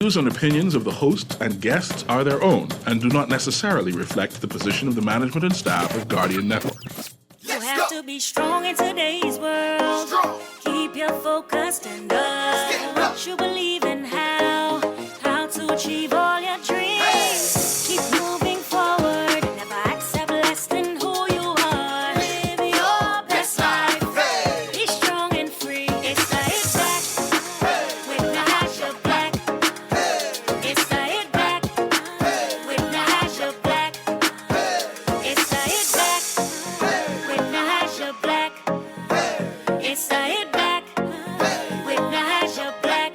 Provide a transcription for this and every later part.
views and opinions of the host and guests are their own and do not necessarily reflect the position of the management and staff of Guardian Network. You have to be strong in today's world. Keep your focus and up. You believe in how to achieve all your dreams. Keep moving forward. Never accept less than who you are. Live your best life. Be strong and free. It's the Hit Back with Nahaja Black. It's the Hit Back with Nahaja Black. It's the Hit Back with Nahaja Black. It's the Hit Back with Nahaja Black.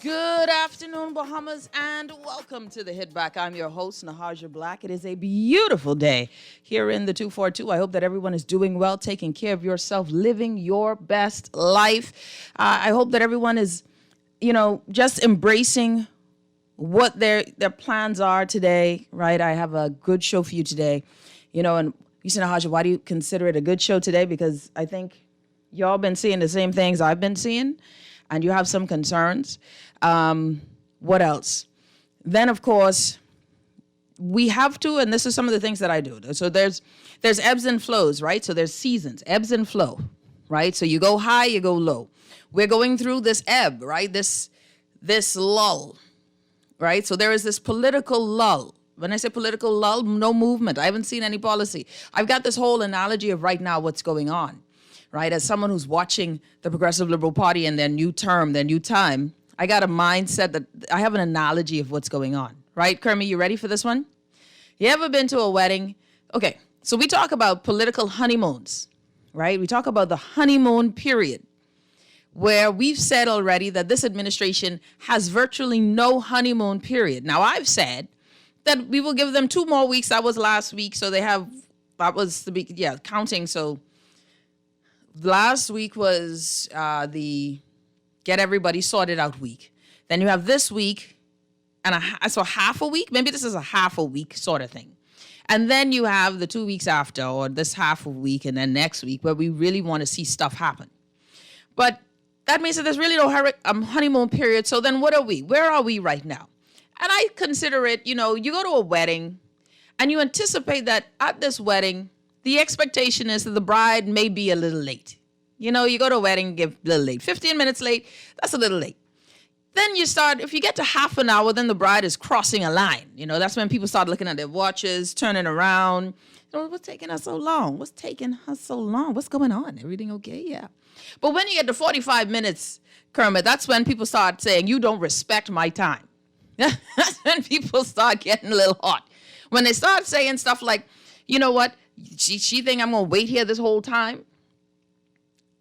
Good afternoon, Bahamas, and welcome to the Hit Back. I'm your host, Nahaja Black. It is a beautiful day here in the 242. I hope that everyone is doing well, taking care of yourself, living your best life. I hope that everyone is, just embracing what their plans are today, right? I have a good show for you today. And you said, Nahaja, why do you consider it a good show today? Because I think y'all been seeing the same things I've been seeing, and you have some concerns. What else? Then, of course, we have to, and this is some of the things that I do. So there's ebbs and flows, right? So there's seasons, ebbs and flow, right? So you go high, you go low. We're going through this ebb, right? This lull, right? So there is this political lull. When I say political lull, no movement. I haven't seen any policy. I've got this whole analogy of right now what's going on, right? As someone who's watching the Progressive Liberal Party and their new term, their new time, I got a mindset that I have an analogy of what's going on, right? Kermie, you ready for this one? You ever been to a wedding? Okay, so we talk about political honeymoons, right? We talk about the honeymoon period, where we've said already that this administration has virtually no honeymoon period. Now, I've said that we will give them 2 more weeks. That was last week, so that was the counting. So last week was the get everybody sorted out week. Then you have this week, and so half a week. Maybe this is a half a week sort of thing. And then you have the 2 weeks after, or this half a week, and then next week, where we really want to see stuff happen. But that means that there's really no honeymoon period. So then what are we? Where are we right now? And I consider it, you go to a wedding, and you anticipate that at this wedding, the expectation is that the bride may be a little late. You go to a wedding, get a little late. 15 minutes late, that's a little late. Then you start, if you get to half an hour, then the bride is crossing a line. That's when people start looking at their watches, turning around. What's taking her so long? What's taking her so long? What's going on? Everything okay? Yeah. But when you get to 45 minutes, Kermit, that's when people start saying, you don't respect my time. That's when people start getting a little hot. When they start saying stuff like, you know what? She think I'm going to wait here this whole time?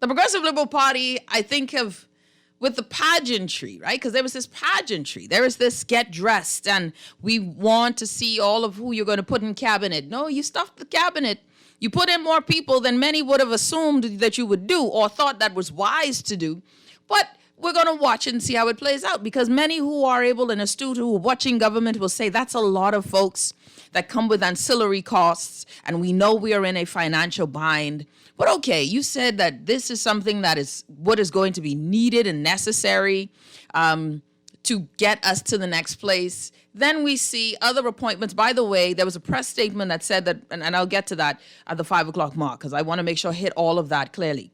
The Progressive Liberal Party, I think of with the pageantry, right? Because there was this pageantry. There is this get dressed, and we want to see all of who you're going to put in cabinet. No, you stuffed the cabinet. You put in more people than many would have assumed that you would do or thought that was wise to do. But we're going to watch and see how it plays out, because many who are able and astute who are watching government will say that's a lot of folks that come with ancillary costs, and we know we are in a financial bind. But okay, you said that this is something that is what is going to be needed and necessary to get us to the next place. Then we see other appointments. By the way, there was a press statement that said that, and I'll get to that at the 5 o'clock mark, because I want to make sure I hit all of that clearly.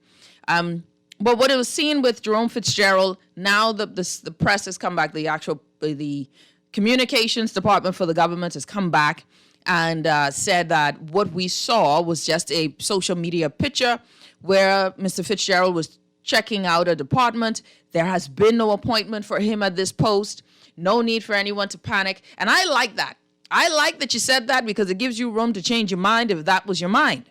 But what it was seen with Jerome Fitzgerald, now the press has come back, the communications department for the government has come back and said that what we saw was just a social media picture where Mr. Fitzgerald was checking out a department. There has been no appointment for him at this post. No need for anyone to panic. And I like that. I like that you said that, because it gives you room to change your mind if that was your mind,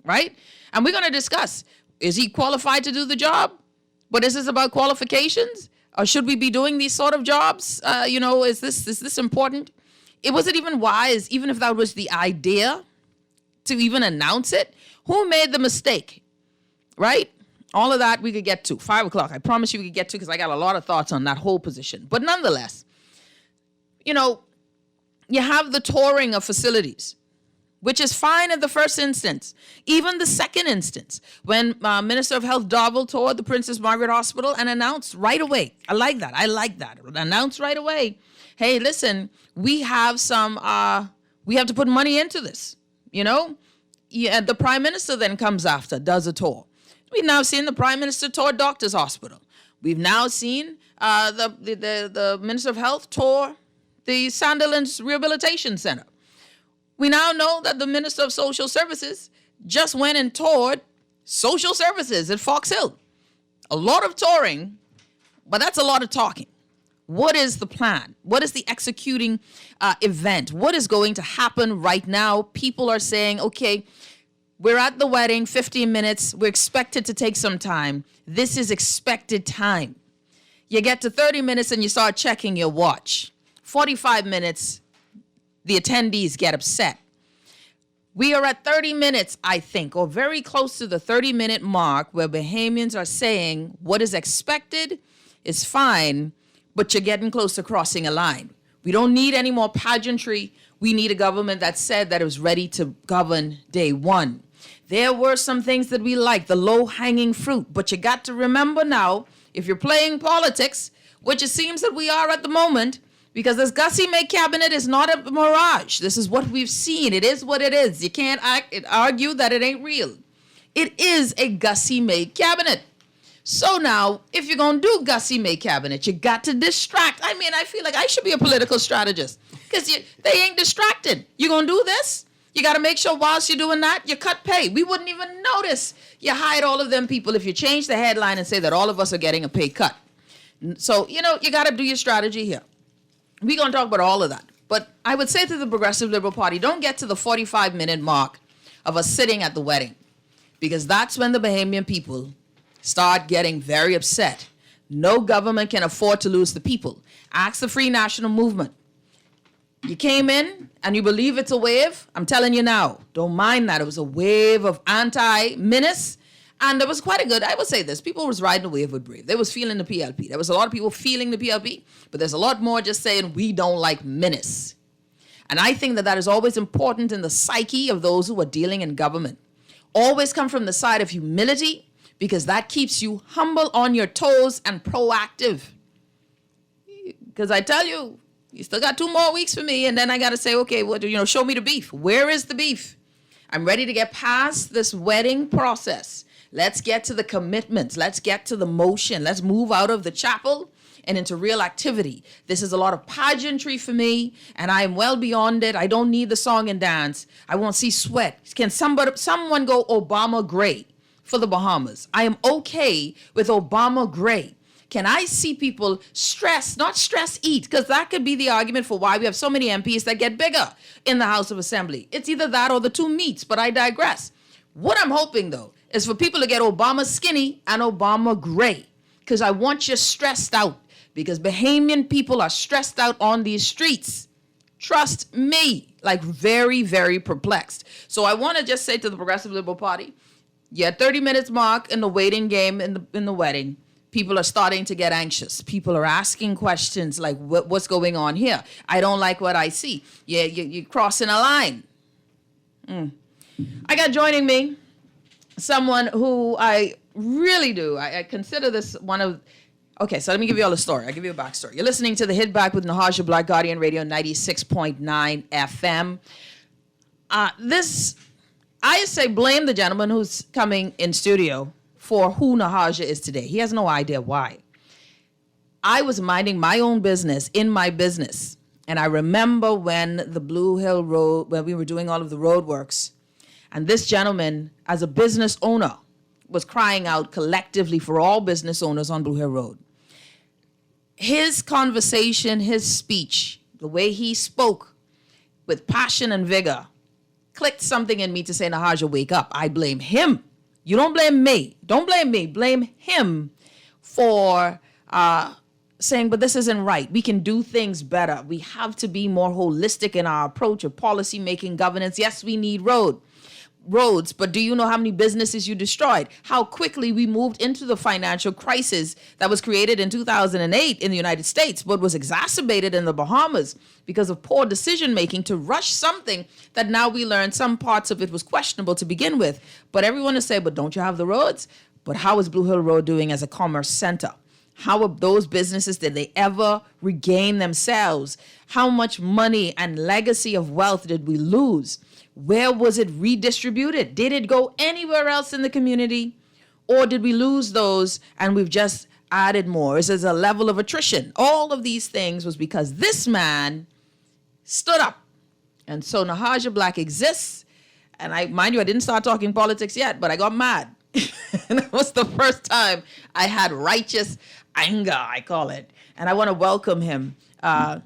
right? And we're going to discuss, is he qualified to do the job? But is this about qualifications? Or should we be doing these sort of jobs? Is this important? Was it even wise, even if that was the idea, to even announce it? Who made the mistake, right? All of that we could get to. 5 o'clock, I promise you we could get to, because I got a lot of thoughts on that whole position. But nonetheless, you have the touring of facilities. which is fine in the first instance. Even the second instance, when Minister of Health Darville toured the Princess Margaret Hospital and announced right away, I like that. Announced right away, hey, listen, we have to put money into this, Yeah, the Prime Minister then comes after, does a tour. We've now seen the Prime Minister tour Doctors Hospital. We've now seen the Minister of Health tour the Sandilands Rehabilitation Center. We now know that the Minister of Social Services just went and toured social services at Fox Hill. A lot of touring, but that's a lot of talking. What is the plan? What is the executing event? What is going to happen right now? People are saying, okay, we're at the wedding, 15 minutes. We're expected to take some time. This is expected time. You get to 30 minutes and you start checking your watch. 45 minutes, the attendees get upset. We are at 30 minutes, I think, or very close to the 30-minute mark where Bahamians are saying what is expected is fine, but you're getting close to crossing a line. We don't need any more pageantry. We need a government that said that it was ready to govern day one. There were some things that we liked, the low-hanging fruit, but you got to remember now, if you're playing politics, which it seems that we are at the moment, because this Gussie May cabinet is not a mirage. This is what we've seen. It is what it is. You can't argue that it ain't real. It is a Gussie May cabinet. So now, if you're going to do Gussie May cabinet, you got to distract. I mean, I feel like I should be a political strategist because they ain't distracted. You're going to do this? You got to make sure whilst you're doing that, you cut pay. We wouldn't even notice you hide all of them people if you change the headline and say that all of us are getting a pay cut. So, you got to do your strategy here. We're going to talk about all of that. But I would say to the Progressive Liberal Party, don't get to the 45-minute mark of us sitting at the wedding, because that's when the Bahamian people start getting very upset. No government can afford to lose the people. Ask the Free National Movement. You came in and you believe it's a wave. I'm telling you now, don't mind that. It was a wave of anti-menace. And it was quite a good, I would say this, people was riding the wave with Brave. They was feeling the PLP. There was a lot of people feeling the PLP, but there's a lot more just saying we don't like menace. And I think that is always important in the psyche of those who are dealing in government. Always come from the side of humility, because that keeps you humble, on your toes, and proactive. Because I tell you, you still got 2 more weeks for me, and then I got to say, okay, show me the beef. Where is the beef? I'm ready to get past this wedding process. Let's get to the commitments. Let's get to the motion. Let's move out of the chapel and into real activity. This is a lot of pageantry for me, and I am well beyond it. I don't need the song and dance. I want to see sweat. Can someone go Obama gray for the Bahamas? I am okay with Obama gray. Can I see people stress, not stress eat, because that could be the argument for why we have so many MPs that get bigger in the House of Assembly. It's either that or the two meats, but I digress. What I'm hoping, though, is for people to get Obama skinny and Obama gray, because I want you stressed out, because Bahamian people are stressed out on these streets. Trust me, like very, very perplexed. So I want to just say to the Progressive Liberal Party, yeah, 30 minutes mark in the waiting game in the wedding. People are starting to get anxious. People are asking questions like, what's going on here? I don't like what I see. Yeah, you're crossing a line. I got joining me someone who I really do. I consider this one of... Okay, so let me give you all a story. I'll give you a backstory. You're listening to The Hit Back with Nahaja, Black Guardian Radio 96.9 FM. I say blame the gentleman who's coming in studio for who Nahaja is today. He has no idea why. I was minding my own business in my business. And I remember when the Blue Hill Road, when we were doing all of the road works, and this gentleman, as a business owner, was crying out collectively for all business owners on Blue Hill Road. His conversation, his speech, the way he spoke with passion and vigor, clicked something in me to say, Nahaja, wake up. I blame him. You don't blame me. Don't blame me. Blame him for saying, but this isn't right. We can do things better. We have to be more holistic in our approach of policy making, governance. Yes, we need road. roads, but do you know how many businesses you destroyed? How quickly we moved into the financial crisis that was created in 2008 in the United States, but was exacerbated in the Bahamas because of poor decision making to rush something that now we learned some parts of it was questionable to begin with. But everyone is saying, but don't you have the roads? But how is Blue Hill Road doing as a commerce center? How are those businesses, did they ever regain themselves? How much money and legacy of wealth did we lose? Where was it redistributed? Did it go anywhere else in the community? Or did we lose those and we've just added more? Is there a level of attrition? All of these things was because this man stood up. And so Nahaja Black exists. And mind you, I didn't start talking politics yet, but I got mad. And it was the first time I had righteous anger, I call it. And I want to welcome him. A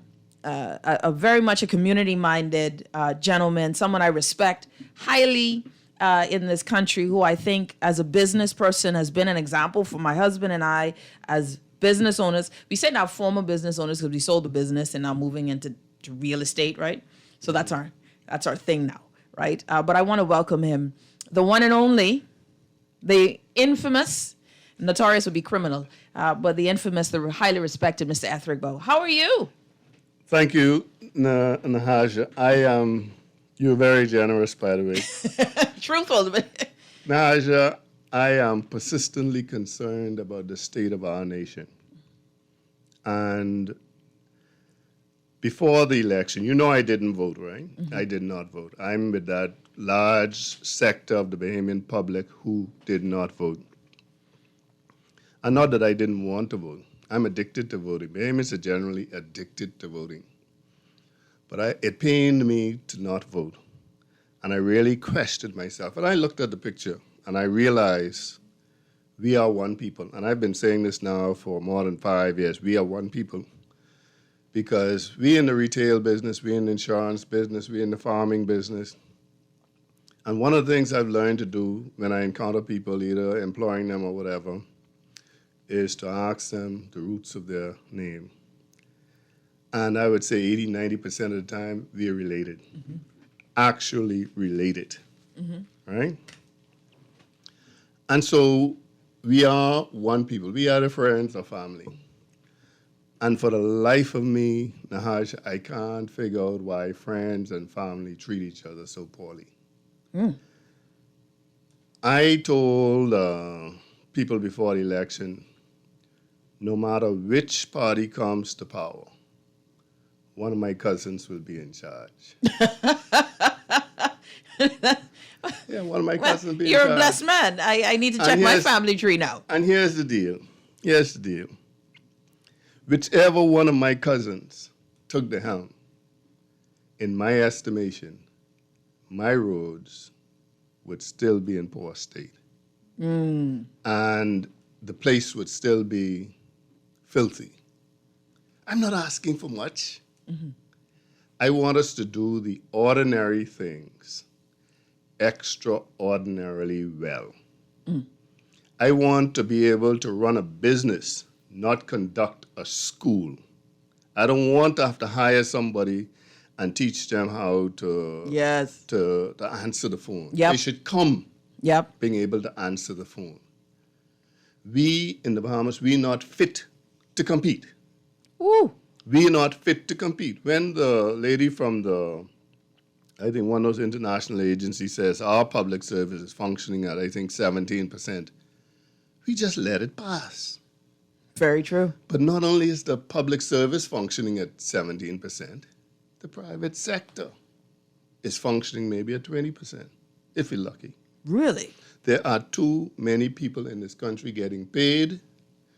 very much a community-minded gentleman, someone I respect highly in this country, who I think as a business person has been an example for my husband and I as business owners. We say now former business owners because we sold the business and now moving into real estate, right? So that's our thing now, right? But I want to welcome him, the one and only, the infamous, notorious would be criminal, but the infamous, the highly respected Mr. Etherigbo. How are you? Thank you, Nahaja. You're very generous, by the way. Truthful. Nahaja, I am persistently concerned about the state of our nation. And before the election, you know I didn't vote, right? Mm-hmm. I did not vote. I'm with that large sector of the Bahamian public who did not vote. And not that I didn't want to vote. I'm addicted to voting. Bahamians are generally addicted to voting. But it pained me to not vote. And I really questioned myself. And I looked at the picture and I realized we are one people. And I've been saying this now for more than 5 years. We are one people. Because we in the retail business, we in the insurance business, we in the farming business. And one of the things I've learned to do when I encounter people, either employing them or whatever, is to ask them the roots of their name. And I would say 80-90% of the time, we are related. Mm-hmm. Actually related, right? And so we are one people. We are the friends of family. And for the life of me, Nahaja, I can't figure out why friends and family treat each other so poorly. I told people before the election, no matter which party comes to power, one of my cousins will be in charge. Yeah, one of my cousins will be in charge. You're a blessed man. I need to check my family tree now. And here's the deal. Whichever one of my cousins took the helm, in my estimation, my roads would still be in poor state. And the place would still be filthy. I'm not asking for much. I want us to do the ordinary things extraordinarily well. I want to be able to run a business, not conduct a school. I don't want to have to hire somebody and teach them how to to answer the phone. They should come being able to answer the phone. We in the Bahamas, we're not fit to compete. We're not fit to compete. When the lady from I think one of those international agencies says our public service is functioning at, 17%, we just let it pass. Very true. But not only is the public service functioning at 17%, the private sector is functioning maybe at 20%, if we're lucky. Really? There are too many people in this country getting paid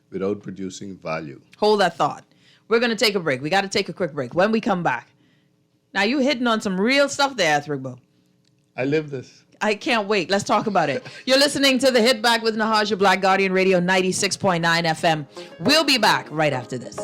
without producing value. Hold that thought. We're going to take a break. We got to take a quick break. When we come back, now you hitting on some real stuff there, Etherigbo. I live this. I can't wait. Let's talk about it. You're listening to The Hit Back with Nahaja Black, Guardian Radio 96.9 FM. We'll be back right after this.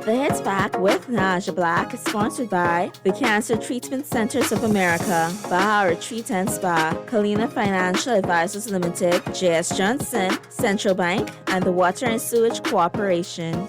The Hits Back with Nahaja Black is sponsored by the Cancer Treatment Centers of America, Baha Retreat and Spa, Kalina Financial Advisors Limited, J.S. Johnson, Central Bank, and the Water and Sewage Corporation.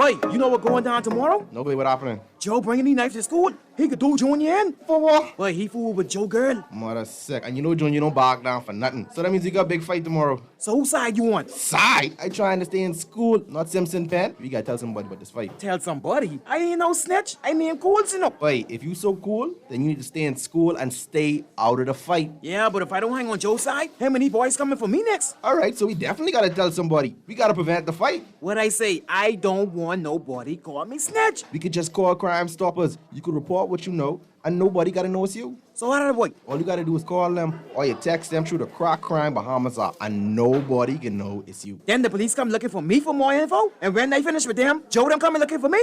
Boy, you know what going down tomorrow? No, boy, what happening? Joe bringing these knives to school. He could do Junior in. For what? Boy, he fooled with Joe girl. Mother sick. And you know, John, you don't back down for nothing. So that means you got a big fight tomorrow. So whose side you on? Side? I trying to stay in school, not Simpson Pen. We gotta tell somebody about this fight. Tell somebody. I ain't no snitch. I mean cool, you know. Boy, if you so cool, then you need to stay in school and stay out of the fight. Yeah, but if I don't hang on Joe's side, him and these boys coming for me next. All right, so we definitely gotta tell somebody. We gotta prevent the fight. What I say, I don't want nobody call me snitch. We could just call Crime Stoppers. You could report what you know, and nobody gotta know it's you. So how did I boy? All you gotta do is call them, or you text them through the Crack Crime Bahamas app, and nobody can know it's you. Then the police come looking for me for more info, and when they finish with them, Joe them coming looking for me?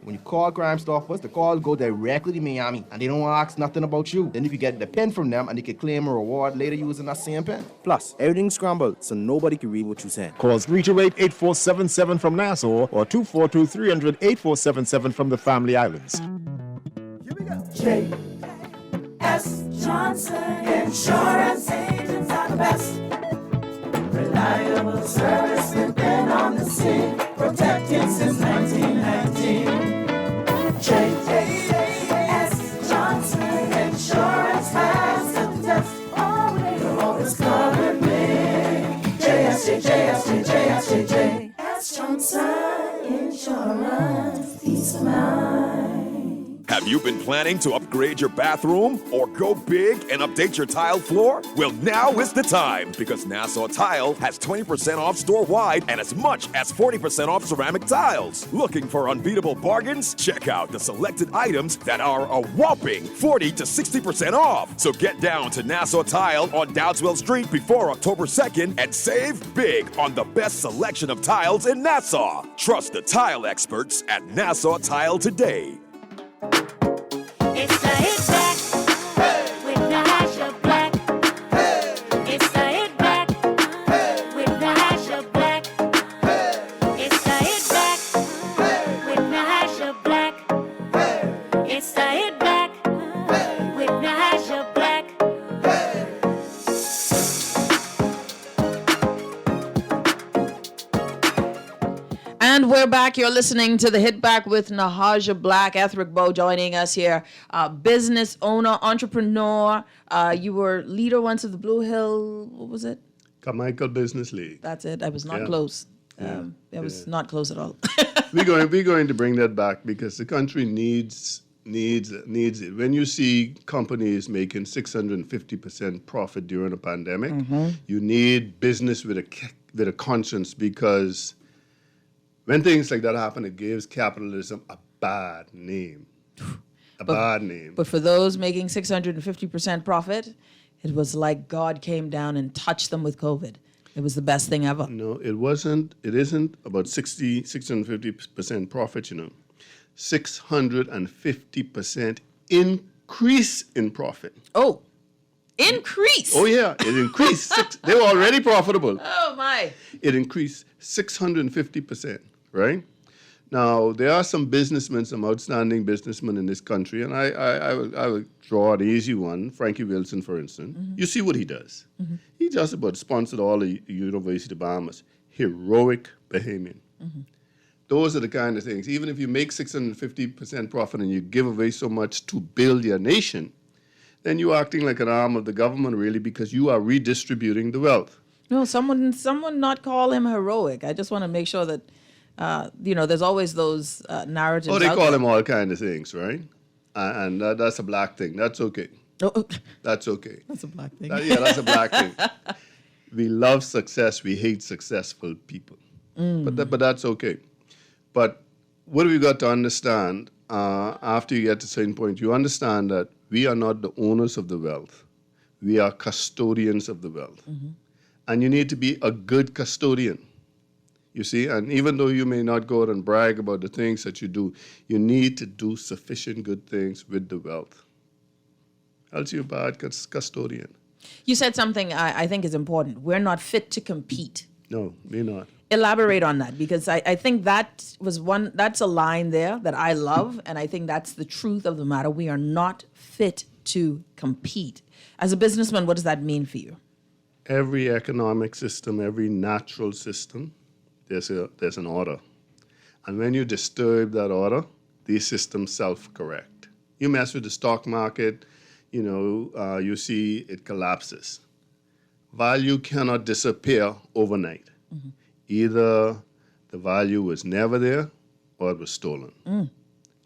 When you call Crime Stoppers, the calls go directly to Miami, and they don't ask nothing about you. Then if you get the pen from them, and they can claim a reward later using that same pen. Plus, everything's scrambled, so nobody can read what you said. Call 328-8477 from Nassau or 242-300-8477 from the Family Islands. J.S. Johnson Insurance Agents are the best. Reliable service, we've been on the scene, protected since 1919. J.S. Johnson Insurance has the test. You're always covered me. J.S. Johnson Insurance, peace of mind. Have you been planning to upgrade your bathroom or go big and update your tile floor? Well, now is the time because Nassau Tile has 20% off store-wide and as much as 40% off ceramic tiles. Looking for unbeatable bargains? Check out the selected items that are a whopping 40 to 60% off. So get down to Nassau Tile on Dowdswell Street before October 2nd and save big on the best selection of tiles in Nassau. Trust the tile experts at Nassau Tile today. It's the hit back with Nahaja Black. It's the hit back with Nahaja Black. It's the hit back with Nahaja Black. It's the hit back with Nahaja Black. And we're back. You're listening to the Hit Back with Nahaja Black. Ethric Bow joining us here. Business owner, entrepreneur. You were leader once of the Blue Hill, what was it? Carmichael Business League. That's it. I was not Yeah. close. Yeah. I was not close at all. We're going to bring that back because the country needs it. When you see companies making 650% profit during a pandemic, you need business with a conscience, because when things like that happen, it gives capitalism a bad name. Bad name. But for those making 650% profit, it was like God came down and touched them with COVID. It was the best thing ever. No, it wasn't. It isn't about 650% profit, 650% increase in profit. Oh, increase. Oh, yeah, it increased. They were already profitable. Oh, my. It increased 650%, right? Now, there are some businessmen, some outstanding businessmen in this country, and I will draw an easy one, Frankie Wilson, for instance. You see what he does. He just about sponsored all the University of Bahamas. Heroic Bahamian. Those are the kind of things. Even if you make 650% profit and you give away so much to build your nation, then you're acting like an arm of the government, really, because you are redistributing the wealth. No, someone not call him heroic. I just want to make sure that, there's always those narratives. Oh, they out call there. him all kind of things, right? And that's a black thing. That's okay. Oh, That's okay. that's a black thing. Yeah, that's a black thing. We love success. We hate successful people. But that's okay. But what we've got to understand, after you get to a certain point, you understand that we are not the owners of the wealth. We are custodians of the wealth. And you need to be a good custodian. You see, and even though you may not go out and brag about the things that you do, you need to do sufficient good things with the wealth. Else you're a bad custodian. You said something I think is important. We're not fit to compete. No, we're not. Elaborate on that, because I think that's a line there that I love, and I think that's the truth of the matter. We are not fit to compete. As a businessman, what does that mean for you? Every economic system, every natural system, there's an order. And when you disturb that order, these systems self-correct. You mess with the stock market, you see it collapses. Value cannot disappear overnight. Either the value was never there or it was stolen.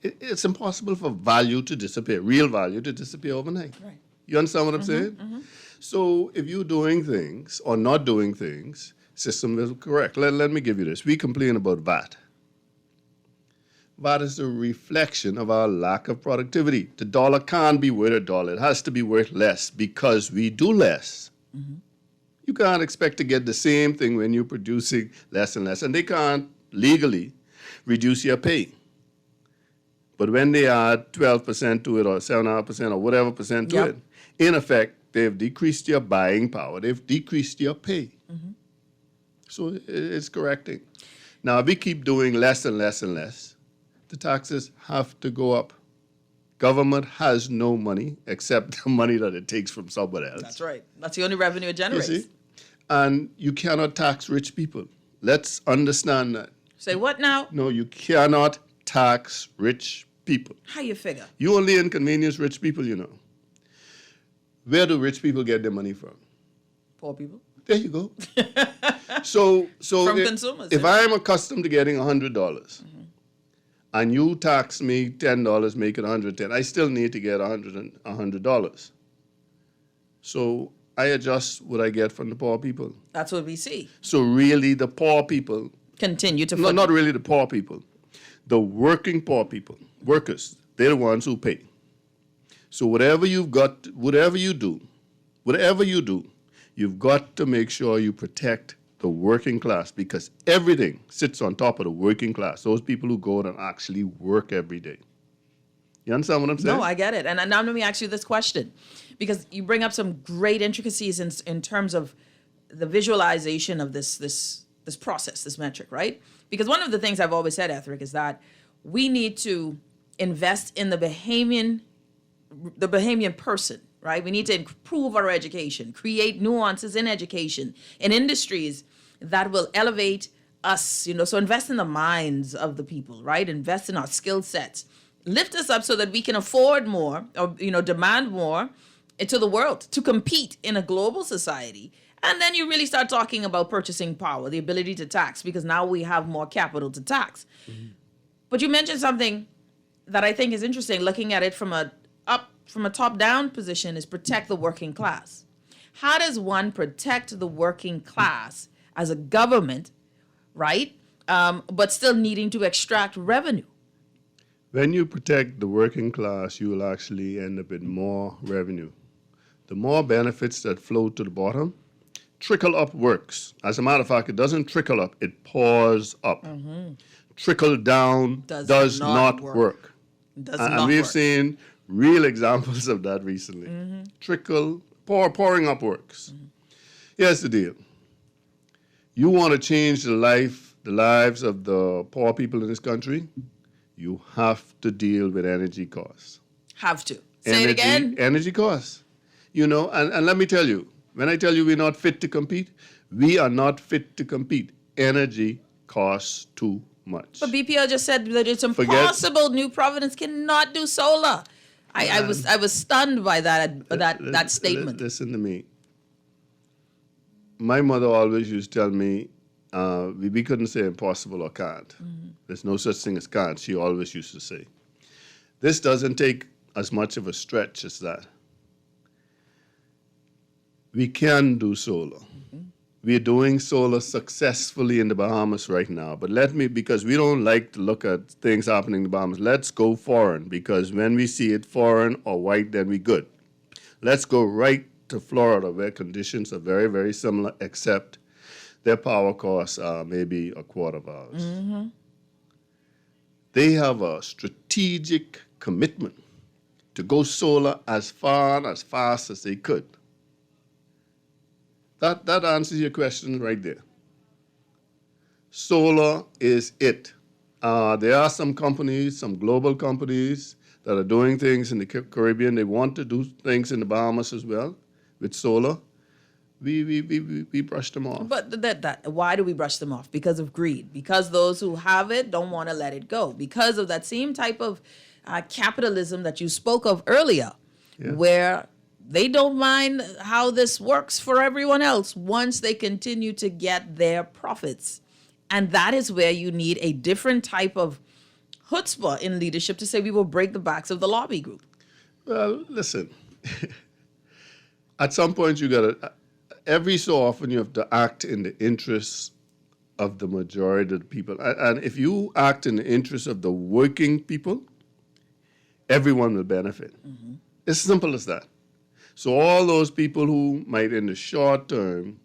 It's impossible for value to disappear, real value to disappear overnight. Right. You understand what I'm saying? So if you're doing things or not doing things, system will correct. Let me give you this. We complain about VAT. VAT is a reflection of our lack of productivity. The dollar can't be worth $1. It has to be worth less because we do less. You can't expect to get the same thing when you're producing less and less. And they can't legally reduce your pay. But when they add 12% to it or 7.5% or whatever percent to it, in effect, they've decreased your buying power. They've decreased your pay. So it's correcting. Now, if we keep doing less and less and less, the taxes have to go up. Government has no money except the money that it takes from somewhere else. That's right. That's the only revenue it generates. You see? And you cannot tax rich people. Let's understand that. Say what now? No, you cannot tax rich people. How you figure? You only inconvenience rich people, Where do rich people get their money from? Poor people. There you go. So From consumers. If I'm accustomed to getting $100 and you tax me $10, make it $110, I still need to get $100. So I adjust what I get from the poor people. That's what we see. So really the poor people Continue to No, not really the poor people. The working poor people, workers, they're the ones who pay. So whatever you do, you've got to make sure you protect the working class because everything sits on top of the working class, those people who go out and actually work every day. You understand what I'm saying? No, I get it. And now let me ask you this question, because you bring up some great intricacies in terms of the visualization of this process, this metric, right? Because one of the things I've always said, Etheric, is that we need to invest in the Bahamian person, right? We need to improve our education, create nuances in education, in industries that will elevate us, so invest in the minds of the people, right? Invest in our skill sets, lift us up so that we can afford more or, demand more to the world to compete in a global society. And then you really start talking about purchasing power, the ability to tax, because now we have more capital to tax. But you mentioned something that I think is interesting, looking at it from a top-down position, is protect the working class. How does one protect the working class as a government, right? But still needing to extract revenue? When you protect the working class, you will actually end up with more revenue. The more benefits that flow to the bottom, trickle up works. As a matter of fact, it doesn't trickle up, it pours up. Trickle down does not work. And we've seen real examples of that recently. Pouring up works. Here's the deal. You want to change the lives of the poor people in this country, you have to deal with energy costs. Have to. Say it again. Energy costs. And let me tell you, when I tell you we're not fit to compete, we are not fit to compete. Energy costs too much. But BPL just said that it's impossible. New Providence cannot do solar. I was stunned by that statement. Listen to me. My mother always used to tell me we couldn't say impossible or can't. There's no such thing as can't. She always used to say. This doesn't take as much of a stretch as that. We can do solar. We're doing solar successfully in the Bahamas right now. But because we don't like to look at things happening in the Bahamas, let's go foreign, because when we see it foreign or white, then we're good. Let's go right to Florida, where conditions are very, very similar, except their power costs are maybe a quarter of ours. They have a strategic commitment to go solar as far and as fast as they could. That answers your question right there. Solar is it. There are some companies, some global companies that are doing things in the Caribbean. They want to do things in the Bahamas as well with solar. we brush them off. But why do we brush them off? Because of greed. Because those who have it don't want to let it go. Because of that same type of capitalism that you spoke of earlier, where they don't mind how this works for everyone else once they continue to get their profits. And that is where you need a different type of chutzpah in leadership to say we will break the backs of the lobby group. Well, listen, at some point every so often you have to act in the interests of the majority of the people. And if you act in the interests of the working people, everyone will benefit. Mm-hmm. It's simple as that. So all those people who might in the short term,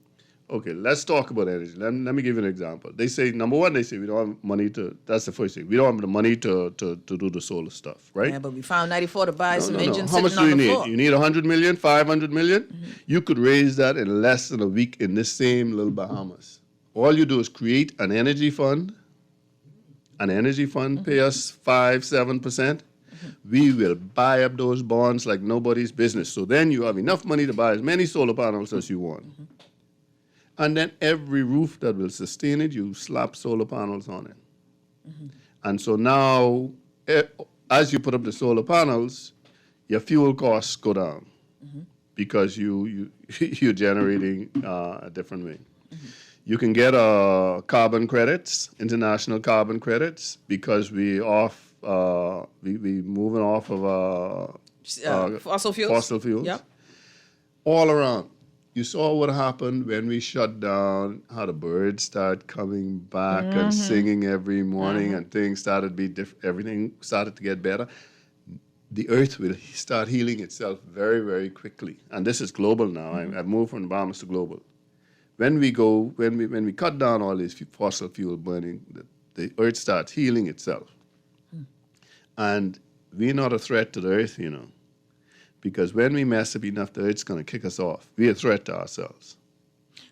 okay, let's talk about energy. Let me give you an example. They say, number one, we don't have money that's the first thing. We don't have the money to do the solar stuff, right? Yeah, but we found 94 to buy some engines How much sitting do you on the need? floor. You need 100 million, 500 million? You could raise that in less than a week in this same little Bahamas. All you do is create an energy fund. An energy fund pay us 5-7%. We will buy up those bonds like nobody's business. So then you have enough money to buy as many solar panels as you want. And then every roof that will sustain it, you slap solar panels on it. And so now, as you put up the solar panels, your fuel costs go down because you're generating a different way. You can get carbon credits, international carbon credits, because we moving off of fossil fuels. Fossil fuels. Yep. All around. You saw what happened when we shut down, how the birds start coming back and singing every morning, and things started to be different. Everything started to get better. The earth will start healing itself very, very quickly. And this is global now. I've moved from the Bahamas to global. When we cut down all this fossil fuel burning, the earth starts healing itself. And we're not a threat to the earth, because when we mess up enough, the earth's going to kick us off. We're a threat to ourselves.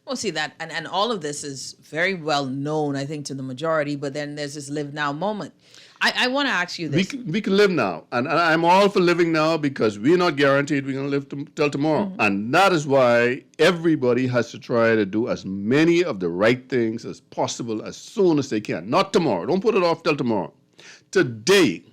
Well, see that, and all of this is very well known, I think, to the majority, but then there's this live now moment. I want to ask you this. We can live now, and I'm all for living now because we're not guaranteed we're going to live till tomorrow. And that is why everybody has to try to do as many of the right things as possible as soon as they can. Not tomorrow. Don't put it off till tomorrow. Today,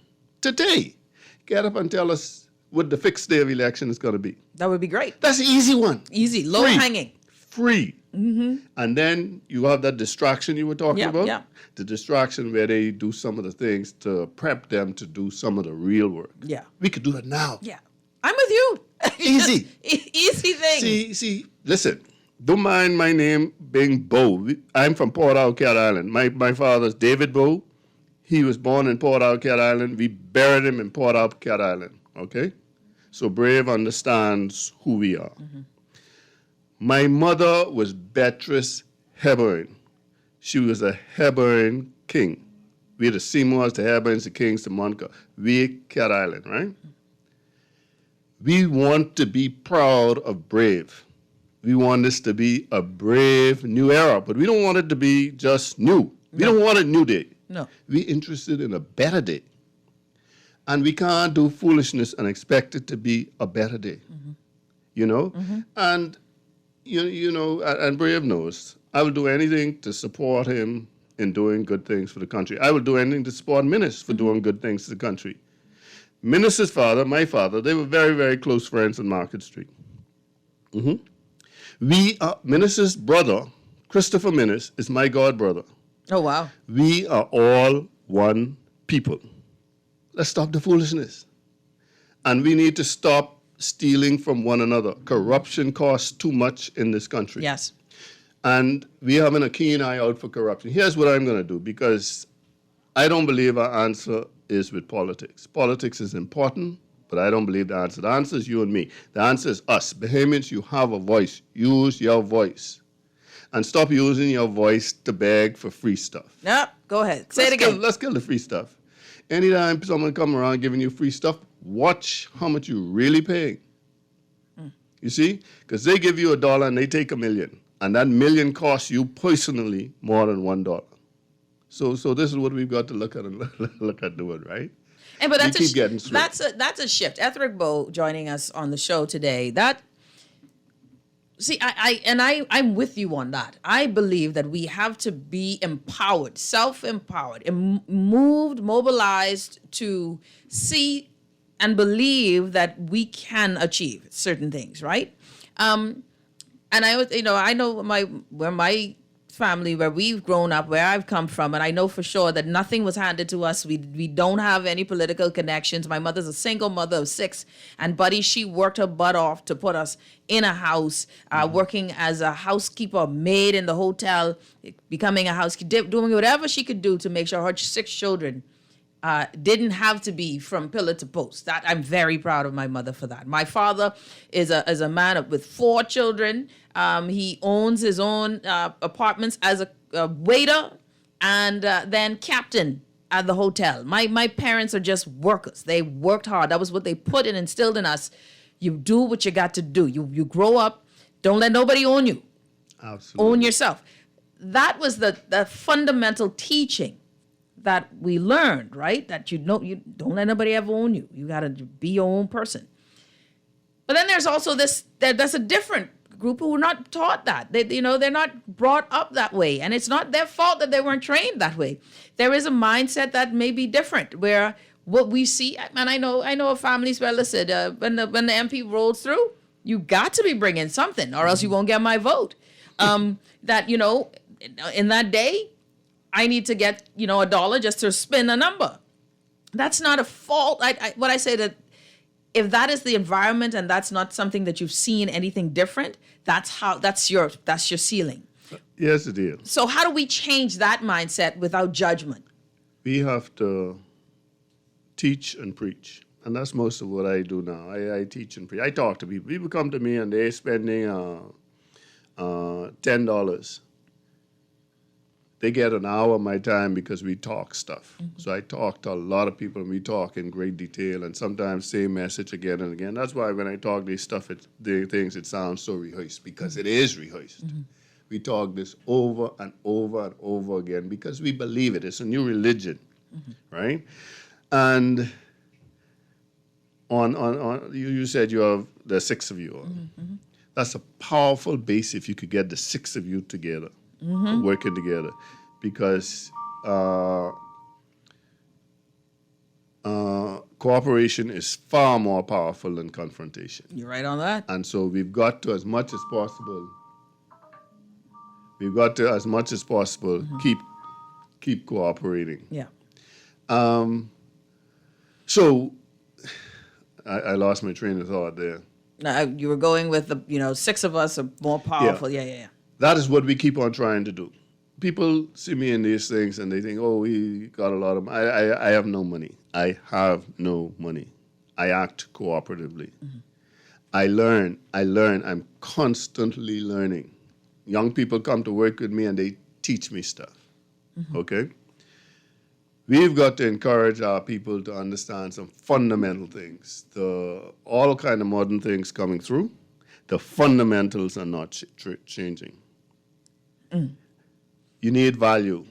get up and tell us what the fixed day of election is going to be. That would be great. That's the easy one. Easy, low hanging. Free. And then you have that distraction you were talking about. Yeah. The distraction where they do some of the things to prep them to do some of the real work. Yeah. We could do that now. Yeah. I'm with you. Easy. Easy thing. See, listen, don't mind my name being Bow. I'm from Port Out, Cat Island. My father's David Bow. He was born in Port Out, Cat Island. We buried him in Port Out, Cat Island. Okay? So Brave understands who we are. My mother was Beatrice Hepburn. She was a Hepburn king. We're the Seymours, the Hepburns, the Kings, the Monica. We're Cat Island, right? We want to be proud of Brave. We want this to be a brave new era, but we don't want it to be just new. We don't want a new day. No. We're interested in a better day. And we can't do foolishness and expect it to be a better day. And and Brave knows, I will do anything to support him in doing good things for the country. I will do anything to support Minnis for doing good things to the country. Minnis's father, my father, they were very, very close friends on Market Street. Minnis's brother, Christopher Minnis, is my god brother. Oh, wow. We are all one people. Let's stop the foolishness. And we need to stop stealing from one another. Corruption costs too much in this country. Yes. And we're having a keen eye out for corruption. Here's what I'm going to do, because I don't believe our answer is with politics. Politics is important, but I don't believe the answer. The answer is you and me. The answer is us. Bahamians, you have a voice. Use your voice. And stop using your voice to beg for free stuff. Yep, go ahead. Say it again. Let's kill the free stuff. Anytime someone come around giving you free stuff, watch how much you're really paying. You see? Because they give you $1 and they take $1 million. And that $1 million costs you personally more than $1. So this is what we've got to look at and look at doing, right? And but keep getting straight. that's a shift. Etheric Bow joining us on the show today. That See, I'm with you on that. I believe that we have to be empowered, self-empowered, mobilized to see and believe that we can achieve certain things, right? And I know my family, where we've grown up, where I've come from, and I know for sure that nothing was handed to us. We don't have any political connections. My mother's a single mother of 6, and Buddy, she worked her butt off to put us in a house, working as a housekeeper, maid in the hotel, becoming a housekeeper, doing whatever she could do to make sure her 6 children didn't have to be from pillar to post. That I'm very proud of my mother for that. My father is a man with 4 children. He owns his own apartments as a waiter and then captain at the hotel. My parents are just workers. They worked hard. That was what they put and instilled in us. You do what you got to do. You grow up. Don't let nobody own you. Absolutely. Own yourself. That was the fundamental teaching that we learned, right? That you don't let nobody ever own you. You got to be your own person. But then there's also that's a different group who were not taught that. They're not brought up that way, and it's not their fault that they weren't trained that way. There is a mindset that may be different, where what we see, and I know of families where, listen, when the MP rolls through, you got to be bringing something, or else you won't get my vote. That in that day, I need to get, $1 just to spin a number. That's not a fault. What I say that if that is the environment and that's not something that you've seen anything different, that's your ceiling. Yes, it is. So how do we change that mindset without judgment? We have to teach and preach. And that's most of what I do now. I teach and preach. I talk to people. People come to me and they're spending $10. They get an hour of my time because we talk stuff. Mm-hmm. So I talk to a lot of people, and we talk in great detail, and sometimes same message again and again. That's why when I talk these things, it sounds so rehearsed, because it is rehearsed. Mm-hmm. We talk this over and over and over again because we believe it. It's a new religion, right? And on you said you have the 6 of you. That's a powerful base if you could get the 6 of you together. Working together, because cooperation is far more powerful than confrontation. You're right on that. And so we've got to, as much as possible, keep cooperating. Yeah. So I lost my train of thought there. Now, you were going with the 6 of us are more powerful. Yeah. That is what we keep on trying to do. People see me in these things and they think, oh, we got a lot of money. I have no money. I have no money. I act cooperatively. I learn. I'm constantly learning. Young people come to work with me and they teach me stuff. Okay? We've got to encourage our people to understand some fundamental things. All kind of modern things coming through, the fundamentals are not changing. You need value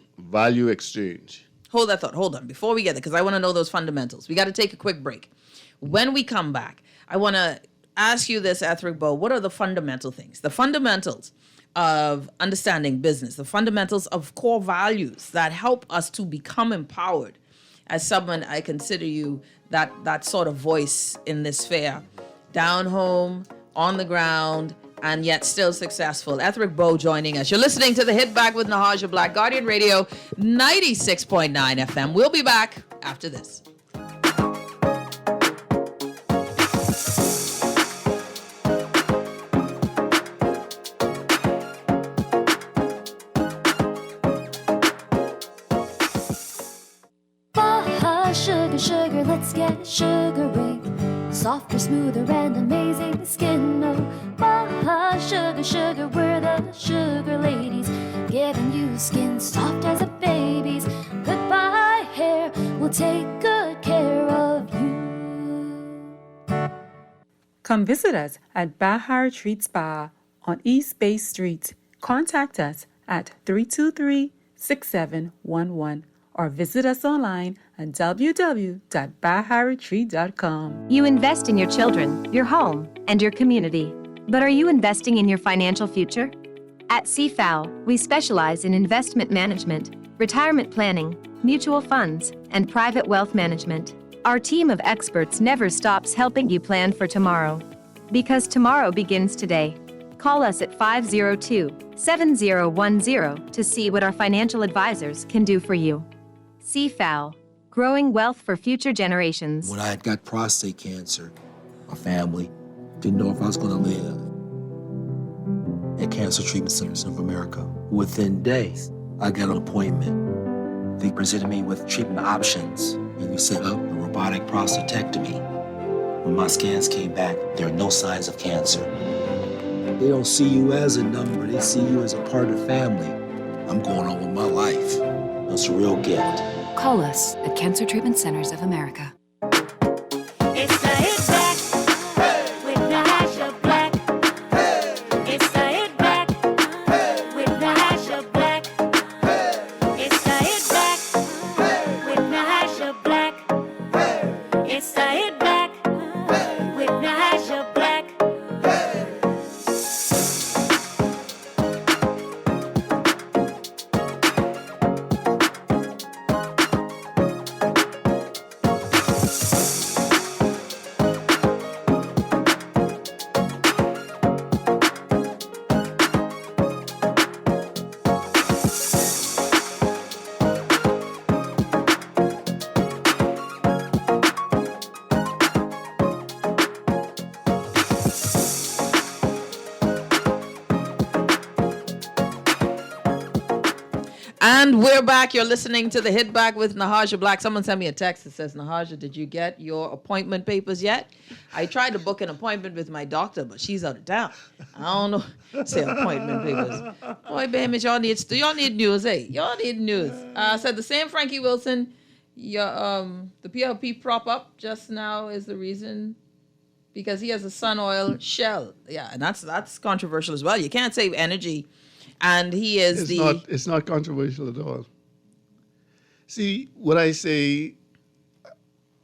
exchange. Hold that thought. Hold on. Before we get there, because I want to know those fundamentals. We got to take a quick break. When we come back, I want to ask you this, Ethric Bowe. What are the fundamental things? The fundamentals of understanding business, the fundamentals of core values that help us to become empowered. As someone, I consider you that sort of voice in this sphere. Down home, on the ground, and yet still successful. Ethric Bowe joining us. You're listening to The Hit Back with Nahaja Black, Guardian Radio 96.9 FM. We'll be back after this. Sugar, let's get sugary. Softer, smoother, and amazing skin. Oh, sugar, we're the sugar ladies. Giving you skin soft as a baby's. Goodbye hair, we'll take good care of you. Come visit us at Bahar Retreat Spa on East Bay Street. Contact us at 323-6711 or visit us online at www.baharetreat.com. You invest in your children, your home, and your community. But are you investing in your financial future? At CFAL, we specialize in investment management, retirement planning, mutual funds, and private wealth management. Our team of experts never stops helping you plan for tomorrow. Because tomorrow begins today. Call us at 502-7010 to see what our financial advisors can do for you. CFAL, growing wealth for future generations. When I had got prostate cancer, my family didn't know if I was going to live. At Cancer Treatment Centers of America, within days, I got an appointment. They presented me with treatment options, and we set up a robotic prostatectomy. When my scans came back, there are no signs of cancer. They don't see you as a number, they see you as a part of the family. I'm going on with my life. It's a real gift. Call us at Cancer Treatment Centers of America. It's the Hit Back with Nahaja Black. It's the Hit Back with Nahaja Black. It's the Hit Back with Nahaja Black. It's the Hit Back with Nahaja Black. And we're back. You're listening to the Hit Back with Nahaja Black. Someone sent me a text that says, Nahaja, did you get your appointment papers yet? I tried to book an appointment with my doctor, but she's out of town. I don't know. Say appointment papers. Boy, baby, y'all need news, eh? Y'all need news. Said the same Frankie Wilson, the PLP prop up just now is the reason because he has a sun oil shell. Yeah, and that's controversial as well. You can't save energy. And he is It's not controversial at all. See, what I say,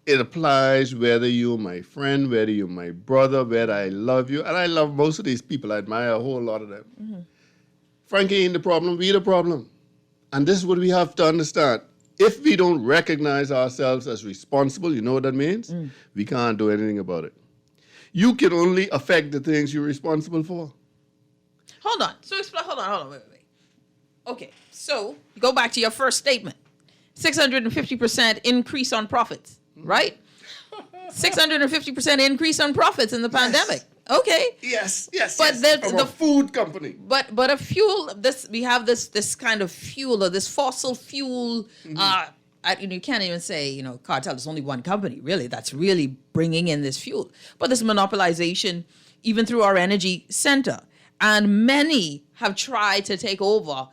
it applies whether you're my friend, whether you're my brother, whether I love you. And I love most of these people. I admire a whole lot of them. Mm-hmm. Frankie ain't the problem. We the problem. And this is what we have to understand. If we don't recognize ourselves as responsible, you know what that means? We can't do anything about it. You can only affect the things you're responsible for. Hold on. So hold on, wait. Okay, so go back to your first statement. 650% increase on profits, right? 650% increase on profits in the pandemic. Okay. Yes. But from a food company. But a fuel. We have this kind of fuel or this fossil fuel. You can't even say cartel. There's only one company really that's really bringing in this fuel. But this monopolization, even through our energy center. And many have tried to take over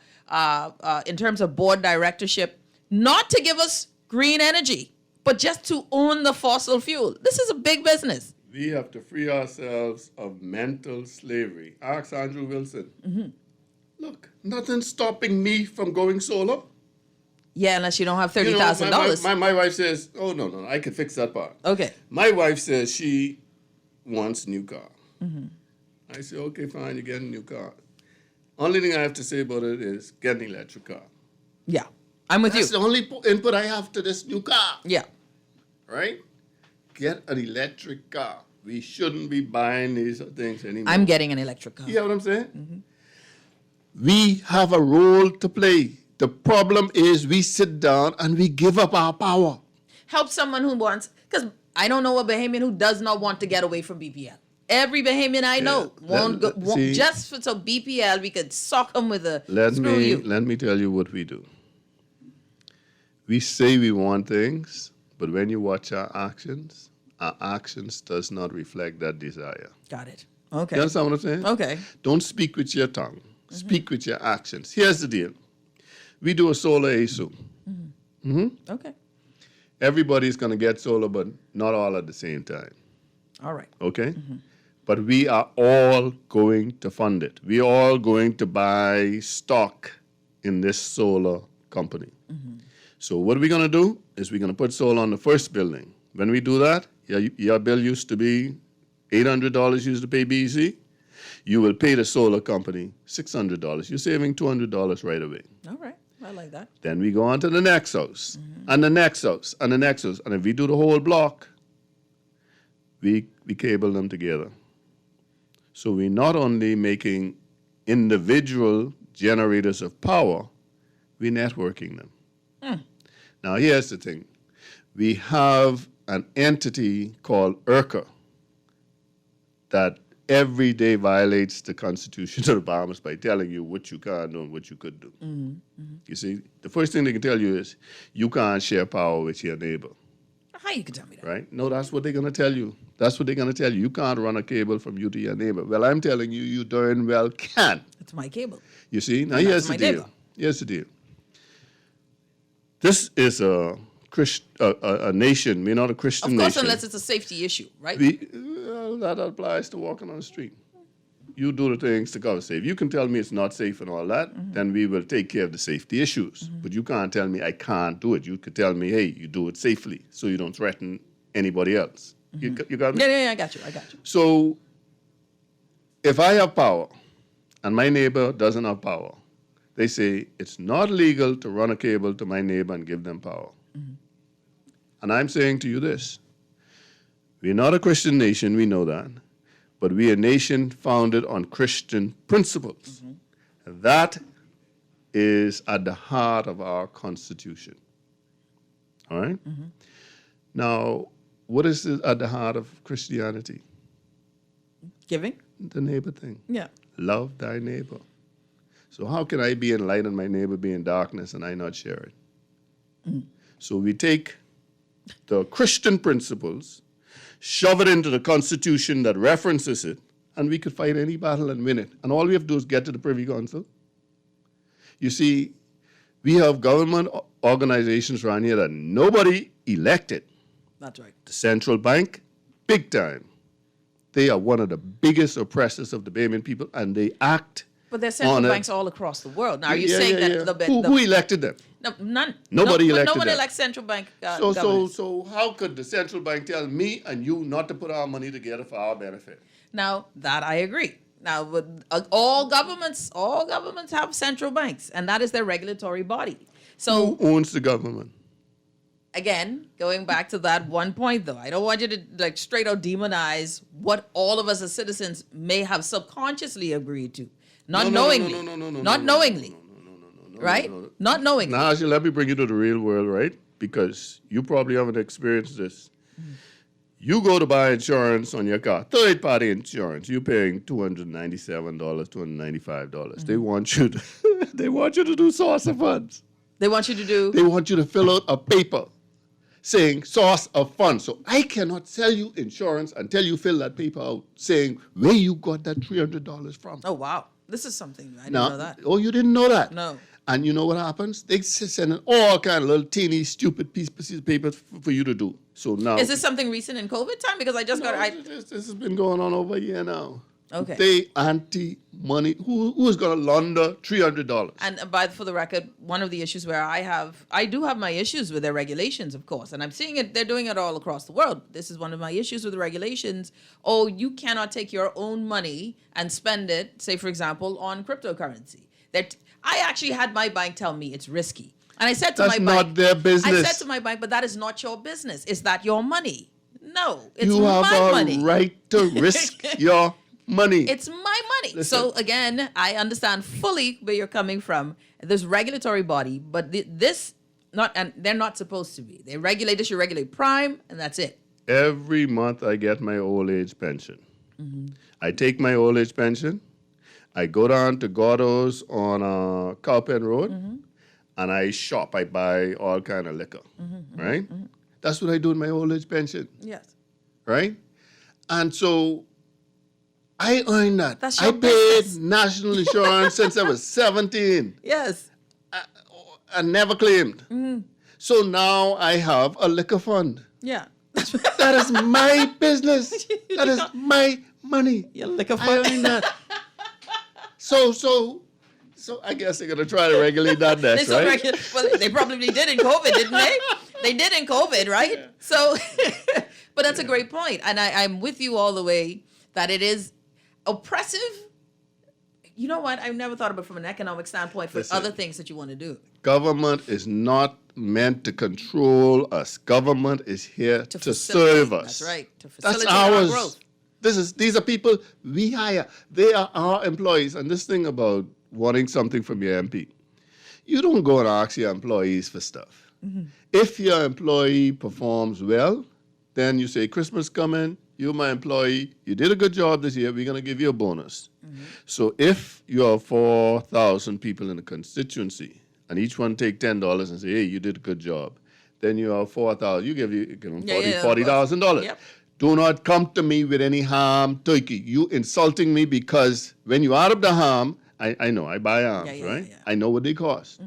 in terms of board directorship, not to give us green energy, but just to own the fossil fuel. This is a big business. We have to free ourselves of mental slavery. Ask Andrew Wilson. Mm-hmm. Look, nothing's stopping me from going solar. Yeah, unless you don't have $30,000. My wife says, oh, no, I can fix that part. Okay. My wife says she wants a new car. Mm-hmm. I say, okay, fine, you get a new car. Only thing I have to say about it is get an electric car. Yeah, I'm with you. That's the only input I have to this new car. Yeah. Right? Get an electric car. We shouldn't be buying these things anymore. I'm getting an electric car. You hear what I'm saying? Mm-hmm. We have a role to play. The problem is we sit down and we give up our power. Help someone who wants, because I don't know a Bahamian who does not want to get away from BPL. Every Bahamian I know won't just for BPL, we could sock them with a Let me tell you what we do. We say we want things, but when you watch our actions does not reflect that desire. Got it. Okay. You understand what I'm saying? Okay. Don't speak with your tongue. Mm-hmm. Speak with your actions. Here's the deal. We do a solar ASU. Mm-hmm. Mm-hmm. Okay. Everybody's going to get solar, but not all at the same time. All right. Okay? Mm-hmm. But we are all going to fund it. We are all going to buy stock in this solar company. Mm-hmm. So what we're going to do is we're going to put solar on the first building. When we do that, your bill used to be $800 used to pay BC. You will pay the solar company $600. You're saving $200 right away. All right. I like that. Then we go on to the next house, and the next house, and the next house. And if we do the whole block, we cable them together. So we're not only making individual generators of power, we're networking them. Now, here's the thing. We have an entity called IRCA that every day violates the Constitution of the Bahamas by telling you what you can't do and what you could do. You see, the first thing they can tell you is you can't share power with your neighbor. How you can tell me that? Right? No, that's what they're going to tell you. That's what they're going to tell you. You can't run a cable from you to your neighbor. Well, I'm telling you, you darn well can. It's my cable. You see? Now, And here's that's the my deal. neighbor. Here's the deal. This is a nation. We're not a Christian Of course, nation. unless it's a safety issue, right? That applies to walking on the street. You do the things to cover safe. You can tell me it's not safe and all that, then we will take care of the safety issues. But you can't tell me I can't do it. You could tell me, hey, you do it safely so you don't threaten anybody else. You got me? Yeah, I got you. So if I have power and my neighbor doesn't have power, they say it's not legal to run a cable to my neighbor and give them power. And I'm saying to you this. We're not a Christian nation, we know that. But we're a nation founded on Christian principles. That is at the heart of our Constitution. All right? Now, what is at the heart of Christianity? Giving? The neighbor thing. Yeah. Love thy neighbor. So how can I be in light and my neighbor be in darkness and I not share it? So we take the Christian principles, shove it into the Constitution that references it, and we could fight any battle and win it. And all we have to do is get to the Privy Council. You see, we have government organizations around here that nobody elected. That's right. The central bank, big time. They are one of the biggest oppressors of the Bahamian people, and they act. But there's central banks all across the world. Now, are you saying that who elected them? No, none. Nobody elected Nobody them. elects central bank governors. So how could the central bank tell me and you not to put our money together for our benefit? Now, that I agree. Now, all governments have central banks, and that is their regulatory body. So who owns the government? Again, going back to that one point, though, I don't want you to straight out demonize what all of us as citizens may have subconsciously agreed to, not knowingly, right? Not knowingly. Now, actually, let me bring you to the real world, right? Because you probably haven't experienced this. You go to buy insurance on your car, third-party insurance. You're paying $297, $295. They want you to do source of funds. They want you to do. They want you to fill out a paper saying source of funds. So I cannot sell you insurance until you fill that paper out saying where you got that $300 from. Oh, wow. This is something I didn't know that. Oh, you didn't know that? No. And you know what happens? They send in all kind of little teeny, stupid pieces of paper for you to do. So now... Is this something recent in COVID time? Because I just This has been going on over a year now. Okay. They anti-money. Who is going to launder $300? And for the record, one of the issues where I do have my issues with their regulations, of course, and I'm seeing it. They're doing it all across the world. This is one of my issues with the regulations. Oh, you cannot take your own money and spend it, say for example, on cryptocurrency. I actually had my bank tell me it's risky, and I said to That's my bank, not their business. I said to my bank, but that is not your business. Is that your money? No, it's you have my a money. right to risk your money. It's my money. Listen. So again, I understand fully where you're coming from. This regulatory body, but they're not supposed to be. They should regulate prime, and that's it. Every month I get my old age pension. I take my old age pension. I go down to Gordo's on Cowpen Road, and I shop. I buy all kind of liquor, right? That's what I do with my old age pension. Yes. Right? And so I earned that. That's I your paid business. national insurance since I was 17. Yes. I never claimed. So now I have a liquor fund. Yeah. That is my business. That is my money. Your liquor I fund. earned that. So I guess they're gonna try to regulate that next, right? Well, they probably did in COVID, didn't they? They did in COVID, right? Yeah. So, but that's a great point, and I'm with you all the way that it is. oppressive. You know what? I've never thought of it from an economic standpoint for Listen. other things that you want to do. Government is not meant to control us. Government is here to facilitate. serve us. That's right. To That's facilitate our ours. growth. These are people we hire. They are our employees. And this thing about wanting something from your MP, you don't go and ask your employees for stuff. If your employee performs well, then you say, Christmas coming, you're my employee, you did a good job this year, we're going to give you a bonus. So if you have 4,000 people in a constituency, and each one take $10 and say, hey, you did a good job, then you have 4,000, you give them $40,000. Yep. Do not come to me with any ham turkey. You insulting me because when you add up the ham, I know, I buy hams, right? Yeah. I know what they cost.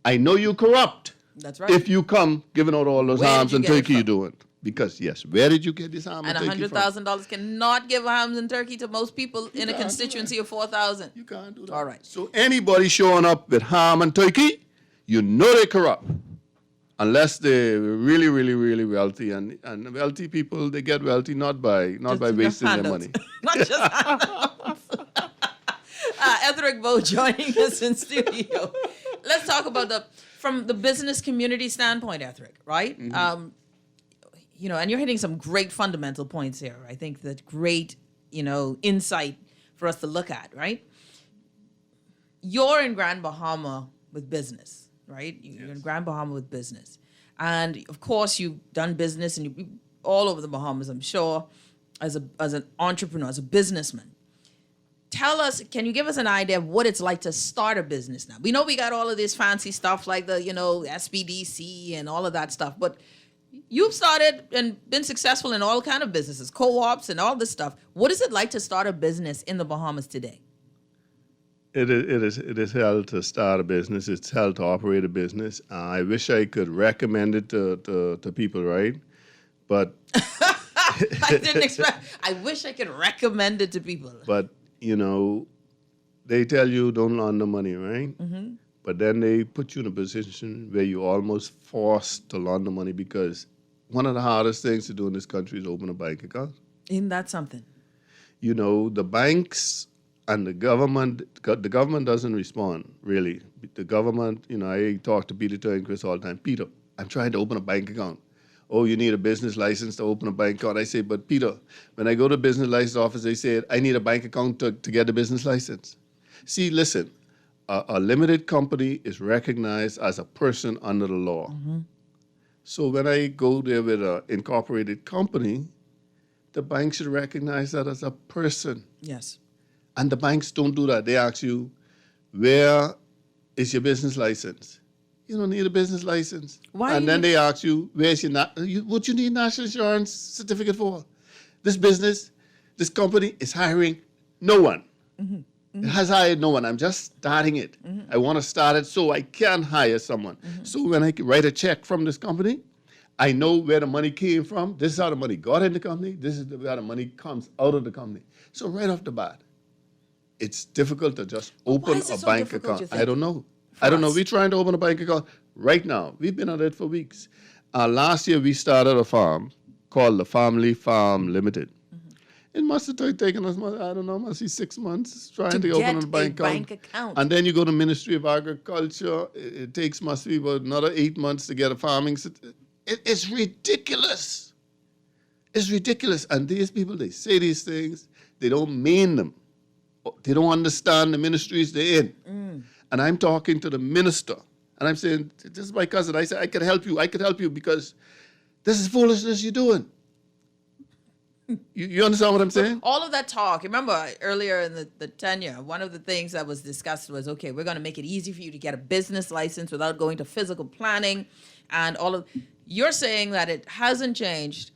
I know you corrupt. That's right. If you come giving out all those Where hams did you and get it turkey you're from? doing. Because, yes, where did you get this ham And and turkey from? $100,000 cannot give hams and turkey to most people in a can't do constituency of 4,000. You can't do that. All right. So anybody showing up with ham and turkey, you know they're corrupt. Unless they're really, really, really wealthy. And wealthy people, they get wealthy not by wasting their handouts. money. Not just handouts. Etherick Bowe joining us in studio. Let's talk about from the business community standpoint, Etherick, right? And you're hitting some great fundamental points here. I think that great, insight for us to look at, right? You're in Grand Bahama with business, right? You're in Grand Bahama with business. And of course, you've done business and you all over the Bahamas, I'm sure, as an entrepreneur, as a businessman. Tell us, can you give us an idea of what it's like to start a business now? We know we got all of this fancy stuff like the, SBDC and all of that stuff, but you've started and been successful in all kind of businesses, co-ops and all this stuff. What is it like to start a business in the Bahamas today? It is hell to start a business. It's hell to operate a business. I wish I could recommend it to people, right? But I didn't expect. I wish I could recommend it to people. But they tell you don't launder money, right? But then they put you in a position where you're almost forced to launder money because one of the hardest things to do in this country is open a bank account. Isn't that something? The banks and the government doesn't respond, really. The government, I talk to Peter Turnquist all the time. Peter, I'm trying to open a bank account. Oh, you need a business license to open a bank account. I say, but Peter, when I go to business license office, they say, I need a bank account to get a business license. See, listen, a limited company is recognized as a person under the law. So when I go there with an incorporated company, the bank should recognize that as a person. Yes. And the banks don't do that. They ask you, where is your business license? You don't need a business license. Why? And then they ask you, where's what you need national insurance certificate for? This company is hiring no one. It has hired no one. I'm just starting it. I want to start it so I can hire someone. So when I write a check from this company, I know where the money came from. This is how the money got in the company. This is how the money comes out of the company. So right off the bat, it's difficult to just open a bank account. I don't know. We're trying to open a bank account right now. We've been at it for weeks. Last year, we started a farm called the Family Farm Limited. It must have taken us, must be 6 months trying to open a bank account. And then you go to Ministry of Agriculture. It must be about another 8 months to get a farming certificate. It's ridiculous. It's ridiculous. And these people, they say these things. They don't mean them. They don't understand the ministries they're in. And I'm talking to the minister. And I'm saying, this is my cousin. I said, I could help you because this is foolishness you're doing. You understand what I'm saying? All of that talk, remember earlier in the tenure, one of the things that was discussed was, okay, we're going to make it easy for you to get a business license without going to physical planning and all of. You're saying that it hasn't changed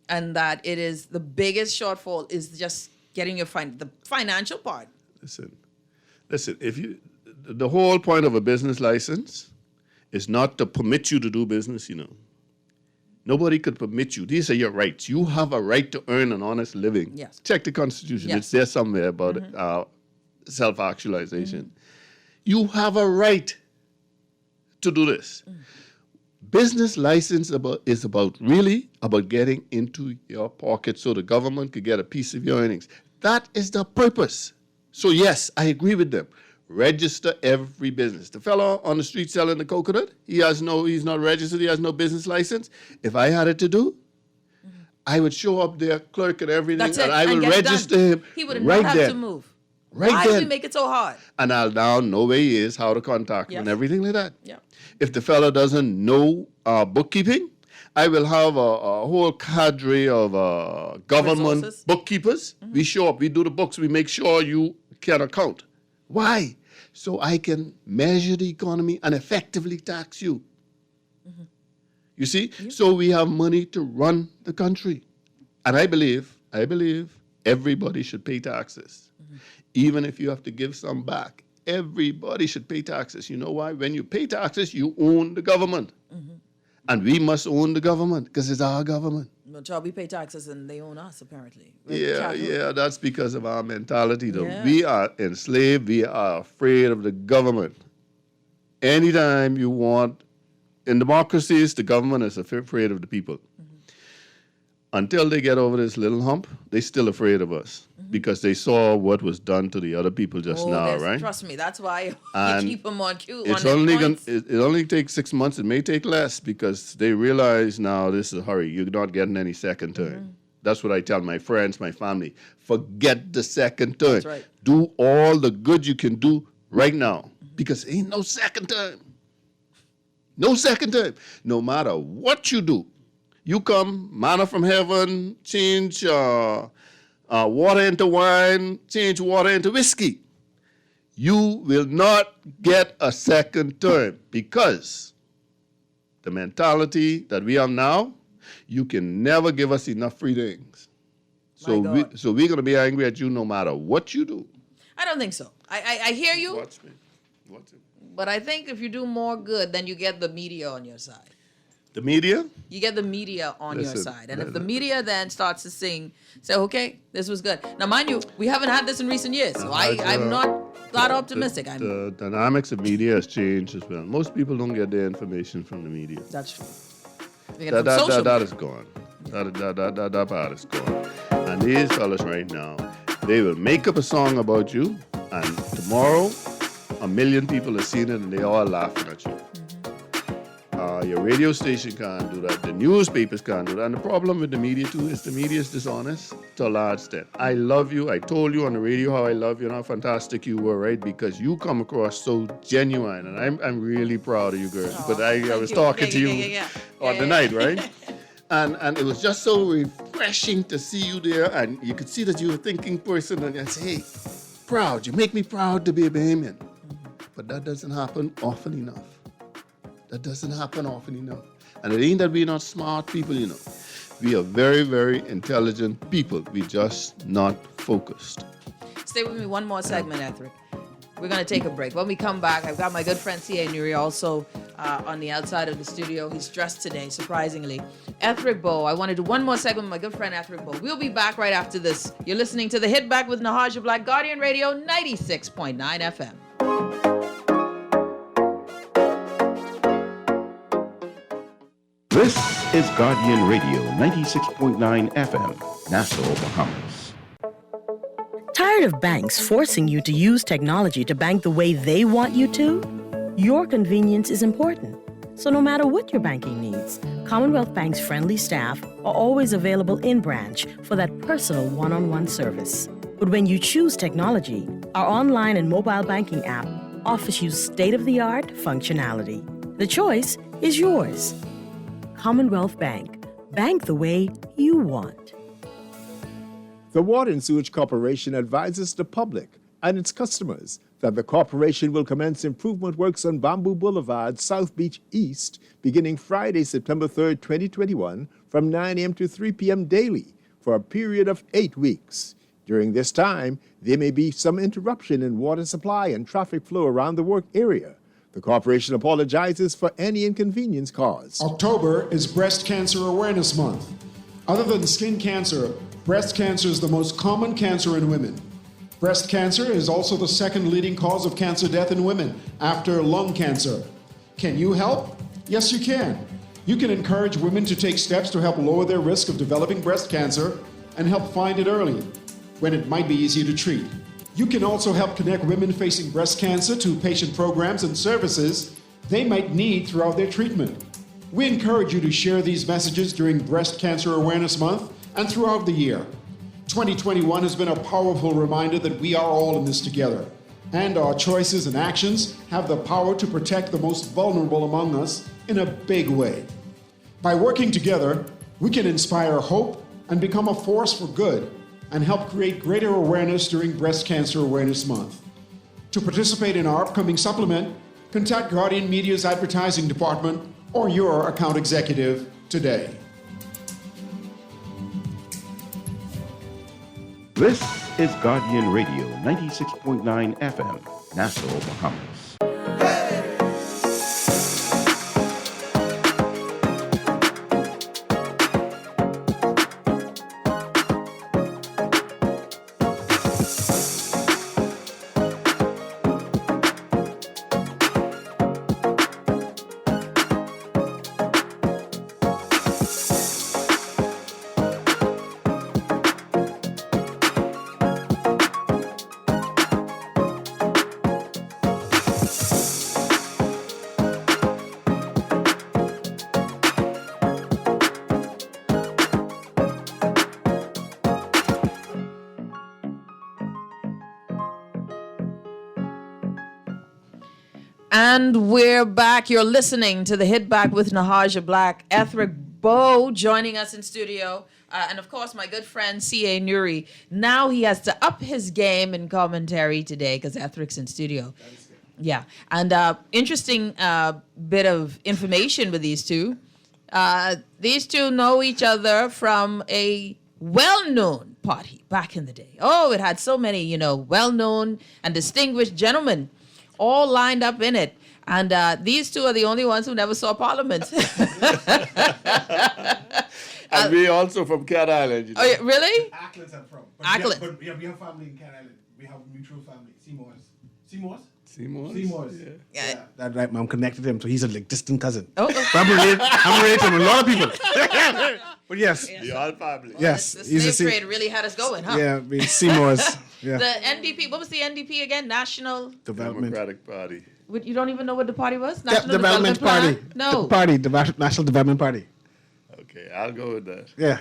and that it is the biggest shortfall is just getting your the financial part. Listen, the whole point of a business license is not to permit you to do business, Nobody could permit you. These are your rights. You have a right to earn an honest living. Yes. Check the Constitution. Yes. It's there somewhere about self-actualization. You have a right to do this. Business license is about getting into your pocket so the government could get a piece of your earnings. That is the purpose. So yes, I agree with them. Register every business. The fellow on the street selling the coconut, he's not registered, he has no business license. If I had it to do, I would show up there, clerk and everything, That's it, and I will get it register done. him He would right not have then. to move. Right Why do then. we make it so hard? And I'll now know where he is, how to contact him, and Yes. everything like that. Yeah. If the fellow doesn't know bookkeeping, I will have a whole cadre of government Resources. bookkeepers. We show up, we do the books, we make sure you can account. Why? So I can measure the economy and effectively tax you. You see? So we have money to run the country. And I believe everybody should pay taxes. Even if you have to give some back. Everybody should pay taxes. You know why? When you pay taxes, you own the government. And we must own the government because it's our government. Well, child, we pay taxes and they own us, apparently. Yeah, that's because of our mentality, though. Yeah. We are enslaved. We are afraid of the government. Anytime you want, in democracies, the government is afraid of the people. Until they get over this little hump, they're still afraid of us because they saw what was done to the other people just now, there's- right? Trust me, that's why And you keep them on cue. It's on only their gonna, points. it only takes 6 months. It may take less because they realize now this is a hurry. You're not getting any second term. That's what I tell my friends, my family. Forget the second term. That's right. Do all the good you can do right now because ain't no second term. No second term. No matter what you do, you come, manna from heaven, change water into wine, change water into whiskey. You will not get a second term because the mentality that we have now, you can never give us enough free things. So we're going to be angry at you no matter what you do. I don't think so. I hear you, Watch me. but I think if you do more good, then you get the media on your side. The media? You get the media on your Listen, side. And if the media then starts to say, okay, this was good. Now, mind you, we haven't had this in recent years, so I'm not that optimistic. The dynamics of media has changed as well. Most people don't get their information from the media. That's true. They get it from social That media. is gone. That part is gone. And these fellas right now, they will make up a song about you, and tomorrow, 1 million people have seen it, and they all laughing at you. Your radio station can't do that. The newspapers can't do that. And the problem with the media, too, is the media is dishonest to a large extent. I love you. I told you on the radio how I love you and how fantastic you were, right? Because you come across so genuine. And I'm really proud of you, girl. But I was talking to you on the night, right? And it was just so refreshing to see you there. And you could see that you were a thinking person. And I say, hey, proud. You make me proud to be a Bahamian. But that doesn't happen often enough. That doesn't happen often enough. And it ain't that we're not smart people, you know. We are very, very intelligent people. We're just not focused. Stay with me one more segment, Ethric. We're going to take a break. When we come back, I've got my good friend C.A. Nuri also on the outside of the studio. He's dressed today, surprisingly. Ethric Bow. I want to do one more segment with my good friend Ethric Bow. We'll be back right after this. You're listening to The Hit Back with Nahaja Black, Guardian Radio 96.9 FM. This is Guardian Radio 96.9 FM, Nassau, Bahamas. Tired of banks forcing you to use technology to bank the way they want you to? Your convenience is important. So no matter what your banking needs, Commonwealth Bank's friendly staff are always available in branch for that personal one-on-one service. But when you choose technology, our online and mobile banking app offers you state-of-the-art functionality. The choice is yours. Commonwealth Bank. Bank the way you want. The Water and Sewage Corporation advises the public and its customers that the corporation will commence improvement works on Bamboo Boulevard, South Beach East, beginning Friday, September 3rd, 2021, from 9 a.m. to 3 p.m. daily for a period of 8 weeks. During this time, there may be some interruption in water supply and traffic flow around the work area. The corporation apologizes for any inconvenience caused. October is Breast Cancer Awareness Month. Other than skin cancer, breast cancer is the most common cancer in women. Breast cancer is also the second leading cause of cancer death in women after lung cancer. Can you help? Yes, you can. You can encourage women to take steps to help lower their risk of developing breast cancer and help find it early. when it might be easier to treat. You can also help connect women facing breast cancer to patient programs and services they might need throughout their treatment. We encourage you to share these messages during Breast Cancer Awareness Month and throughout the year. 2021 has been a powerful reminder that we are all in this together, and our choices and actions have the power to protect the most vulnerable among us in a big way. By working together, we can inspire hope and become a force for good and help create greater awareness during Breast Cancer Awareness Month. To participate in our upcoming supplement, contact Guardian Media's advertising department or your account executive today. This is Guardian Radio 96.9 FM, Nassau, Bahamas. And we're back. You're listening to the Hit Back with Nahaja Black. Ethric Bowe joining us in studio. And of course, my good friend C.A. Nuri. Now he has to up his game in commentary today because Ethric's in studio. Yeah. And interesting bit of information with these two. These two know each other from a well-known party back in the day. Oh, it had so many, well-known and distinguished gentlemen all lined up in it. And these two are the only ones who never saw Parliament. And we also from Cat Island. Oh, yeah, really? Acklands I'm from. Ackland. But we have family in Cat Island. We have mutual family. Seymours. Seymours? Yeah. That right, I'm connected to him, so he's a distant cousin. Oh. But I'm related to him, a lot of people. But yes. The all family. Well, Yes. The he's slave a trade really had us going, huh? Yeah, I mean, Seymours. Yeah. The NDP, what was the NDP again? National Democratic Party. You don't even know what the party was? Yeah, National Development Party. Plan? No. The party, the National Development Party. Okay, I'll go with that. Yeah.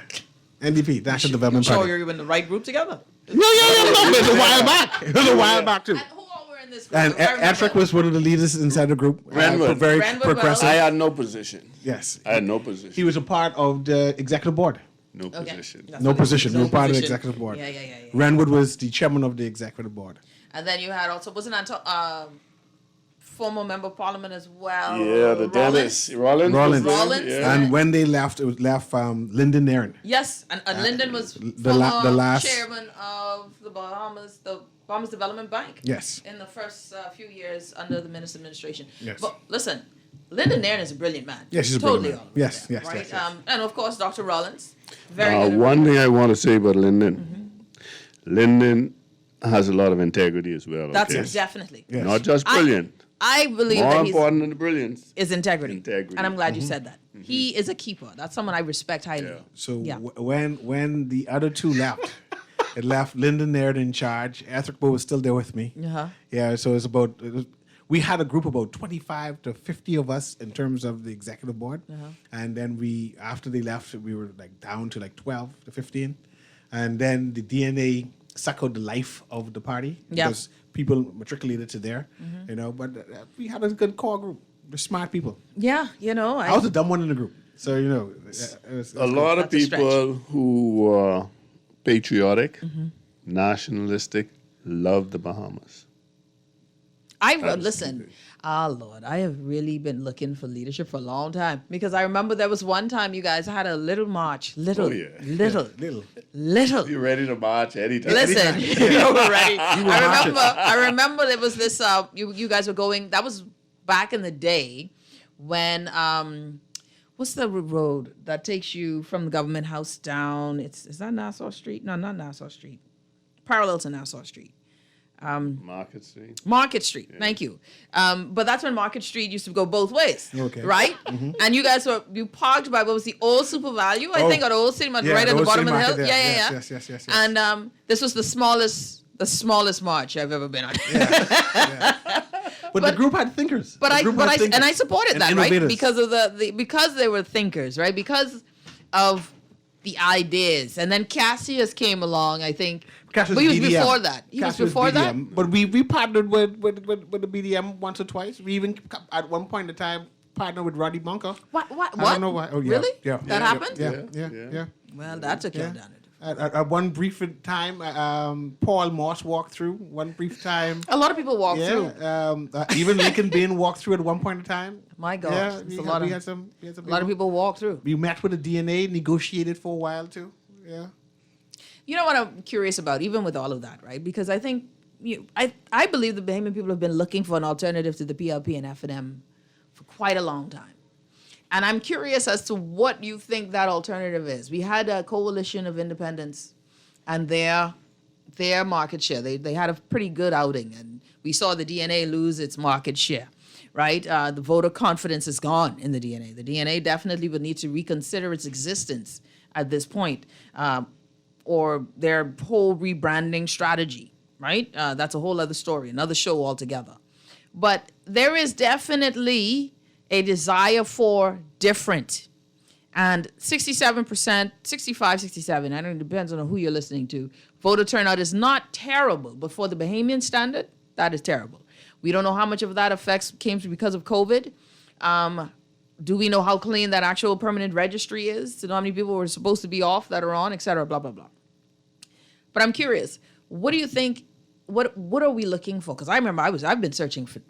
NDP, National Development Sure, Party. you're in the right group together. No, it was a while back. It was a while back, too. And who all were in this group? And Ethric was one of the leaders inside the group. Renwood. Very Renwood, progressive. I had no position. Yes. I had no position. He was a part of the executive board. No Okay. position. That's No what it is. position. No No part of the position. executive board. Yeah. Renwood was the chairman of the executive board. And then you had also, wasn't former member of parliament as well? Yeah, the Dennis. Rollins. Rollins. Yeah. And when they left, it was left Lyndon Nairn. Yes, and Lyndon was the last chairman of the Bahamas Development Bank. Yes. In the first few years under the Minister administration. Yes. But listen, Lyndon Nairn is a brilliant man. Yes, he's a totally brilliant man. all over Yes, there, yes, right? yes, yes. And of course, Dr. Rollins. Very good. One thing I want to say about Lyndon. Lyndon has a lot of integrity as well. That's okay? definitely. Yes. Not just brilliant. I believe More that important than the brilliance is integrity. Integrity. And I'm glad you said that. He is a keeper. That's someone I respect highly. Yeah. So Yeah. when the other two left, it left Lyndon Nairn in charge. Ethric Bowe was still there with me. Uh-huh. Yeah, so we had a group about 25 to 50 of us in terms of the executive board. And then after they left, we were like down to like 12 to 15. And then the DNA sucked out the life of the party Yeah. because people matriculated to there, but we had a good core group. They're smart people. Yeah, I was the dumb one in the group. So, it was A lot of That's a stretch. people who were patriotic, nationalistic, love the Bahamas. Listen, Lord, I have really been looking for leadership for a long time because I remember there was one time you guys had a little march, little. You're ready to march anytime. Listen, you were ready. I remember there was this. You guys were going. That was back in the day when. What's the road that takes you from the government house down? Is that Nassau Street? No, not Nassau Street. Parallel to Nassau Street. Market Street. Market Street. Thank you. But that's when Market Street used to go both ways. Okay. Right? And you guys you parked by what was the old Super Value, I think, or the old City Market, right at the bottom of the hill. Yeah. Yes. And this was the smallest march I've ever been on. But the group had thinkers. But I supported and that, right? innovators. Because of because they were thinkers, right? Because of the ideas. And then Cassius came along, I think. Cassius but he was BDM. before that. He was before that. But we partnered with the BDM once or twice. We even at one point in time partnered with Roddy Bunker. What? I don't know why. Oh, yeah. Really? Yeah. That happened? Yeah. Well, that took you down it. At one brief time, Paul Moss walked through. One brief time. A lot of people walked through. Even Lincoln Bain walked through at one point in time. My God. Yeah, a lot of people walked through. We met with the DNA, negotiated for a while too. Yeah. You know what I'm curious about, even with all of that, right? Because I think, I believe the Bahamian people have been looking for an alternative to the PLP and F&M for quite a long time. And I'm curious as to what you think that alternative is. We had a coalition of independents and their market share. They had a pretty good outing, and we saw the DNA lose its market share, right? The voter confidence is gone in the DNA. The DNA definitely would need to reconsider its existence at this point, or their whole rebranding strategy, right? That's a whole other story, another show altogether. But there is definitely a desire for different. And 67%, 65, 67, I don't know, it depends on who you're listening to. Voter turnout is not terrible, but for the Bahamian standard, that is terrible. We don't know how much of that effects came because of COVID. Do we know how clean that actual permanent registry is? To know how many people were supposed to be off that are on, et cetera, blah, blah, blah. But I'm curious, what do you think, what are we looking for? Because I remember I've been searching for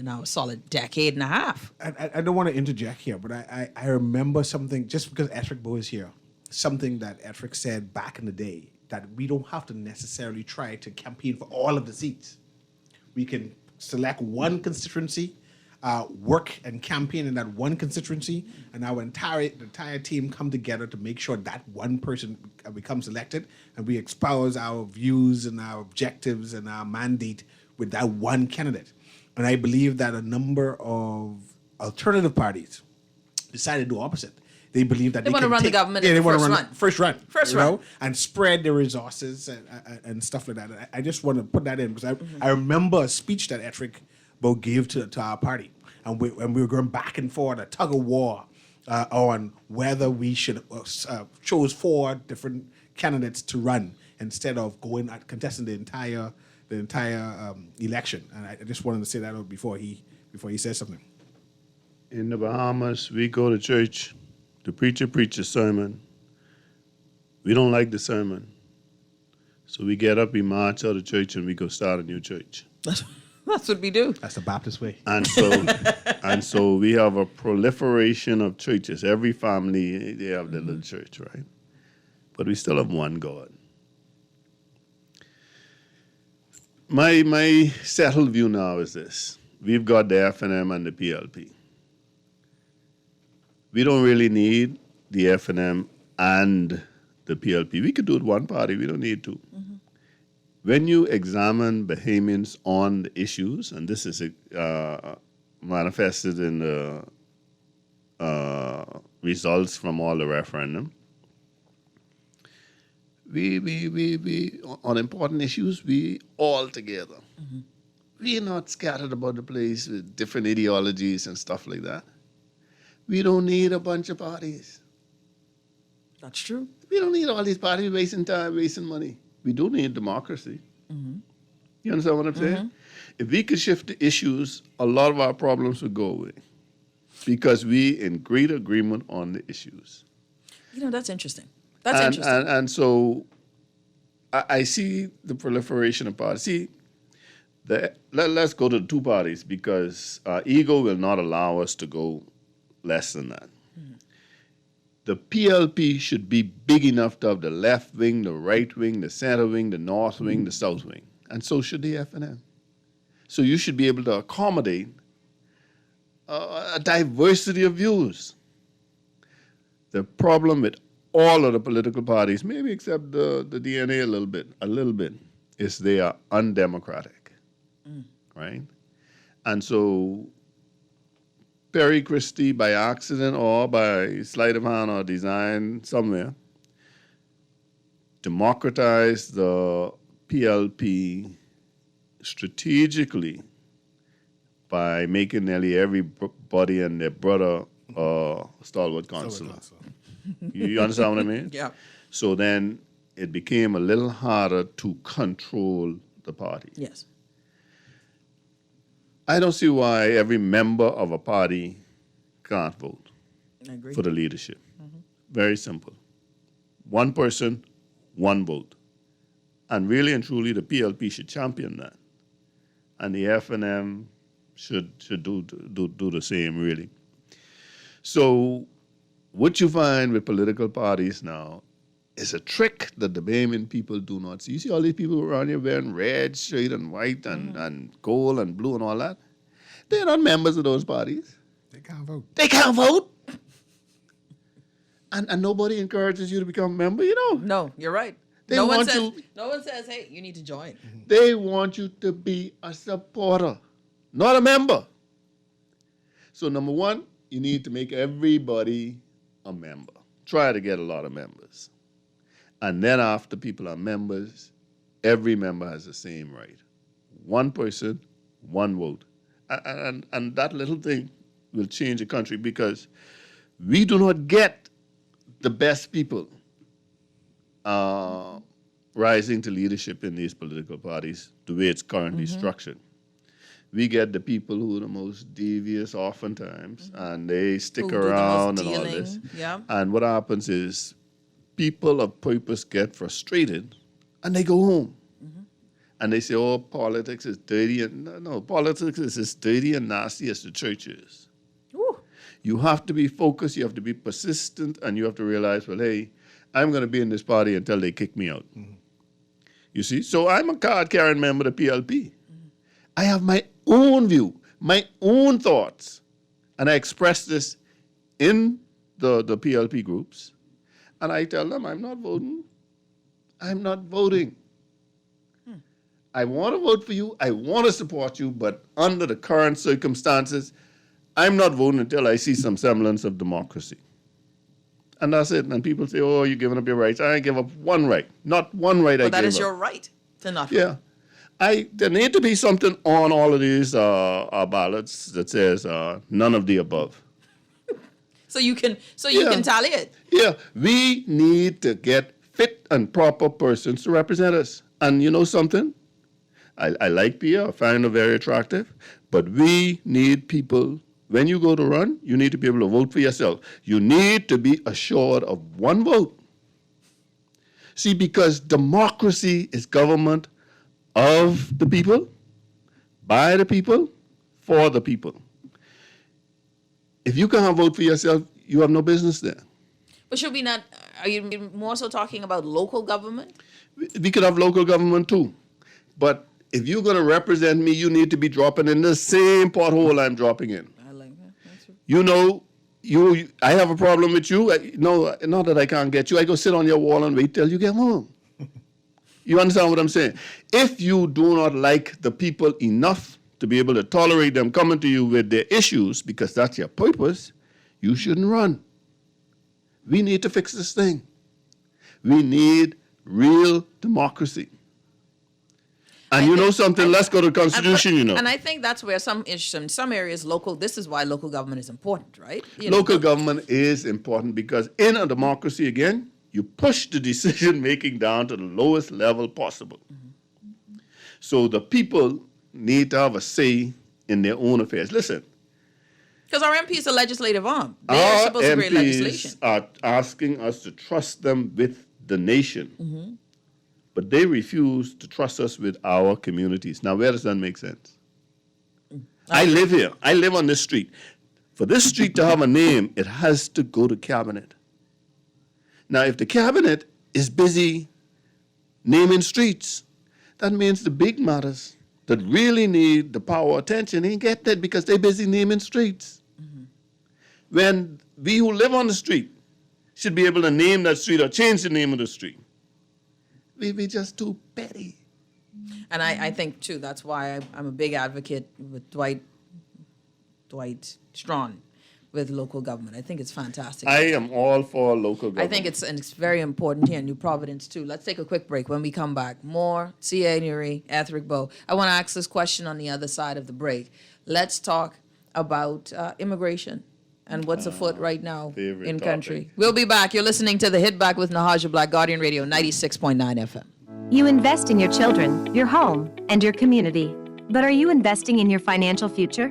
now a solid decade and a half. I don't want to interject here, but I remember something, just because Etrick Bow is here, something that Etrick said back in the day, that we don't have to necessarily try to campaign for all of the seats. We can select one constituency, work and campaign in that one constituency, and our entire team come together to make sure that one person becomes elected, and we espouse our views and our objectives and our mandate with that one candidate. And I believe that a number of alternative parties decided to do opposite. They believe that they want to run the government in the first run, you know, and spread their resources and stuff like that. I just want to put that in because I remember a speech that Etrick Bow gave to our party, and we were going back and forth, a tug of war on whether we should chose 4 different candidates to run instead of going at contesting the entire election. And I just wanted to say that out before he says something. In the Bahamas, we go to church. The preacher preaches a sermon. We don't like the sermon. So we get up, we march out of church, and we go start a new church. That's what we do. That's the Baptist way. And so we have a proliferation of churches. Every family, they have their little church, right? But we still have one God. My settled view now is this. We've got the F&M and the PLP. We don't really need the F&M and the PLP. We could do it one party. We don't need to. Mm-hmm. When you examine Bahamians on the issues, and this is manifested in the results from all the referendum, we on important issues, we all together. Mm-hmm. We're not scattered about the place with different ideologies and stuff like that. We don't need a bunch of parties. That's true. We don't need all these parties wasting time, wasting money. We do need democracy. Mm-hmm. You understand what I'm saying? Mm-hmm. If we could shift the issues, a lot of our problems would go away because we in great agreement on the issues. You know, that's interesting. That's interesting. And so I see the proliferation of parties. See, let's go to the 2 parties because ego will not allow us to go less than that. Mm-hmm. The PLP should be big enough to have the left wing, the right wing, the center wing, the north wing, the south wing. And so should the F&M. So you should be able to accommodate a diversity of views. The problem with all of the political parties, maybe except the DNA a little bit, is they are undemocratic, right? And so Perry Christie, by accident or by sleight of hand or design somewhere, democratized the PLP strategically by making nearly everybody and their brother stalwart counselor. You understand what I mean? Yeah. So then it became a little harder to control the party. Yes. I don't see why every member of a party can't vote I agree. for the leadership. Very simple. One person, one vote. And really and truly, the PLP should champion that. And the FNM should do the same, really. So what you find with political parties now is a trick that the Bahamian people do not see. You see all these people around here wearing red, straight, and white, and gold, and blue, and all that? They're not members of those parties. They can't vote. They can't vote. And nobody encourages you to become a member, you know. No, you're right. They no want one says, hey, you need to join. They want you to be a supporter, not a member. So number one, you need to make everybody a member. Try to get a lot of members. And then after people are members, every member has the same right. One person, one vote. And that little thing will change the country because we do not get the best people rising to leadership in these political parties the way it's currently structured. We get the people who are the most devious oftentimes, and they stick around and all this. Yeah. And what happens is people of purpose get frustrated and they go home. And they say, oh, politics is dirty. And no, politics is as dirty and nasty as the church is. Ooh. You have to be focused, you have to be persistent, and you have to realize, well, hey, I'm going to be in this party until they kick me out. You see? So I'm a card-carrying member of the PLP. I have my own view, my own thoughts, and I express this in the PLP groups, and I tell them I'm not voting. I'm not voting. I want to vote for you, I want to support you, but under the current circumstances, I'm not voting until I see some semblance of democracy. And that's it. And people say, oh, you're giving up your rights. I ain't give up one right. Not one right I gave up. But that is your right to not vote. Yeah. There need to be something on all of these ballots that says none of the above. So you can tally it. Yeah. We need to get fit and proper persons to represent us. And you know something? I like Pia. I find her very attractive. But we need people. When you go to run, you need to be able to vote for yourself. You need to be assured of one vote. See, because democracy is government of the people, by the people, for the people. If you can't vote for yourself, you have no business there. But should we not, are you more so talking about local government? We could have local government too. But if you're going to represent me, you need to be dropping in the same pothole I'm dropping in. I like that. That's true. You know, I have a problem with you. No, not that I can't get you. I go sit on your wall and wait till you get home. You understand what I'm saying? If you do not like the people enough to be able to tolerate them coming to you with their issues, because that's your purpose, you shouldn't run. We need to fix this thing. We need real democracy. And you know something? Let's go to the Constitution, you know. And I think that's where in some areas, this is why local government is important, right? Local government is important because in a democracy, again, you push the decision-making down to the lowest level possible. So the people need to have a say in their own affairs. Listen. Because our MP is a legislative arm. They're supposed to create legislation. Are asking us to trust them with the nation. But they refuse to trust us with our communities. Now, where does that make sense? I live here. I live on this street. For this street to have a name, it has to go to cabinet. Now, if the cabinet is busy naming streets, that means the big matters that really need the power attention ain't get that because they're busy naming streets. When we who live on the street should be able to name that street or change the name of the street. We just too petty. And I think, too, that's why I'm a big advocate with Dwight Strawn with local government. I think it's fantastic. I am all for local government. I think it's very important here in New Providence, too. Let's take a quick break. When we come back, more C.A. Nuri, Ethric Bow. I want to ask this question on the other side of the break. Let's talk about immigration and what's afoot right now in country. We'll be back. You're listening to The Hit Back with Nahaja Black, Guardian Radio, 96.9 FM. You invest in your children, your home, and your community. But are you investing in your financial future?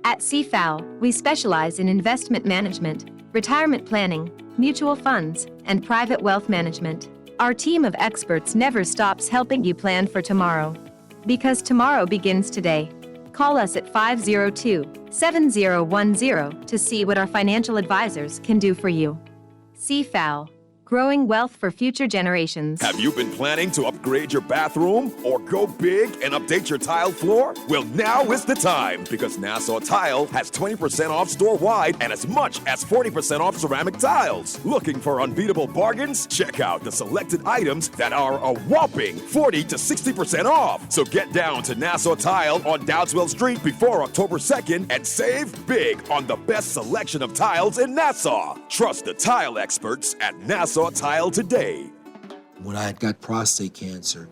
At CFAL, we specialize in investment management, retirement planning, mutual funds, and private wealth management. Our team of experts never stops helping you plan for tomorrow. Because tomorrow begins today. Call us at 502-7010 to see what our financial advisors can do for you. CFAL, growing wealth for future generations. Have you been planning to upgrade your bathroom or go big and update your tile floor? Well, now is the time because Nassau Tile has 20% off store-wide and as much as 40% off ceramic tiles. Looking for unbeatable bargains? Check out the selected items that are a whopping 40 to 60% off. So get down to Nassau Tile on Dowdswell Street before October 2nd and save big on the best selection of tiles in Nassau. Trust the tile experts at Nassau Tile today. When I had got prostate cancer,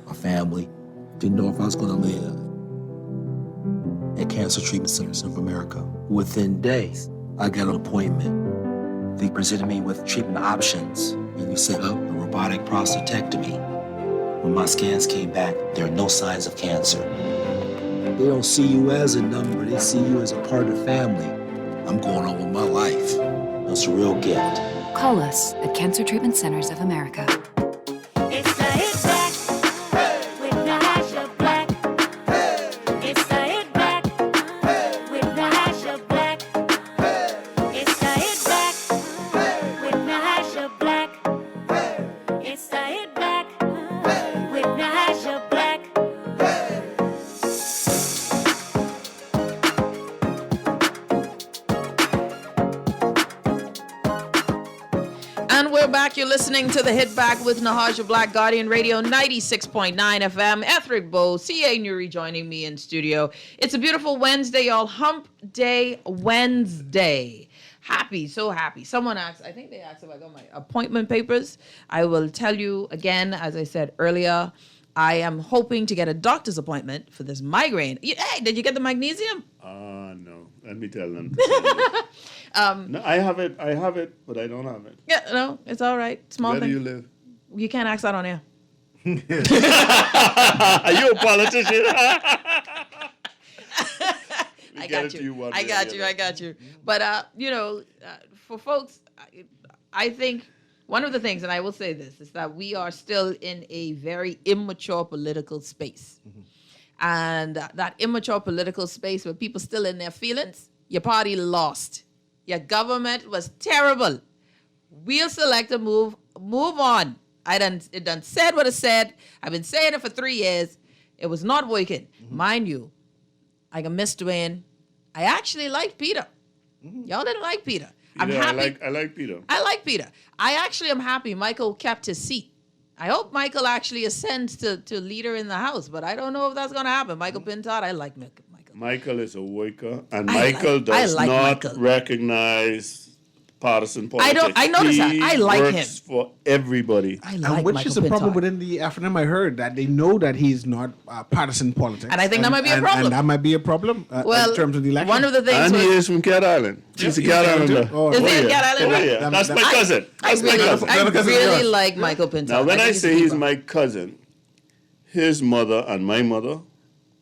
my family didn't know if I was going to live. At Cancer Treatment Centers of America, within days, I got an appointment. They presented me with treatment options, and we set up a robotic prostatectomy. When my scans came back, there are no signs of cancer. They don't see you as a number, they see you as a part of the family. I'm going on with my life. That's a real gift. Call us at Cancer Treatment Centers of America. It's the Hit Back with Nahaja Black. It's the Hit Back with Nahaja Black. It's the Hit Back with Nahaja Black. It's the Hit Back with Nahaja Black. And we're back. You're listening to The Hit Back with Nahaja Black, Guardian Radio, 96.9 FM. Ethric Bow, C.A. Nuri joining me in studio. It's a beautiful Wednesday, y'all. Hump Day Wednesday. Happy, so happy. Someone asked, I think they asked if I got my appointment papers. I will tell you again, as I said earlier, I am hoping to get a doctor's appointment for this migraine. Hey, did you get the magnesium? No. Let me tell them. No, I have it, but I don't have it. Yeah, no, it's all right. Small Where thing. do you live? You can't ask that on air. Are you a politician? I got you. But, for folks, I think one of the things, and I will say this, is that we are still in a very immature political space. Mm-hmm. And that immature political space where people still in their feelings, your party lost. Your government was terrible. We'll select a move on. It done said what it said. I've been saying it for 3 years. It was not working. Mm-hmm. Mind you, I can miss Dwayne. I actually liked Peter. Mm-hmm. Y'all didn't like Peter. I'm happy. I like Peter. I like Peter. I actually am happy Michael kept his seat. I hope Michael actually ascends to leader in the House, but I don't know if that's going to happen. Michael Pintard, I like Michael. Michael is a worker, and Michael does not recognize partisan politics. I noticed that. I like him. Works for everybody. I like which is a problem within the FNM, I heard, that they know that he's not partisan politics. And I think that might be a problem. And that might be a problem in terms of the election. One of the things and he is from Cat Island. He's a Cat Islander. Is he a Cat Islander? Oh, yeah. That's my cousin. I really like Michael Pintard. Now, when I say he's my cousin, his mother and my mother,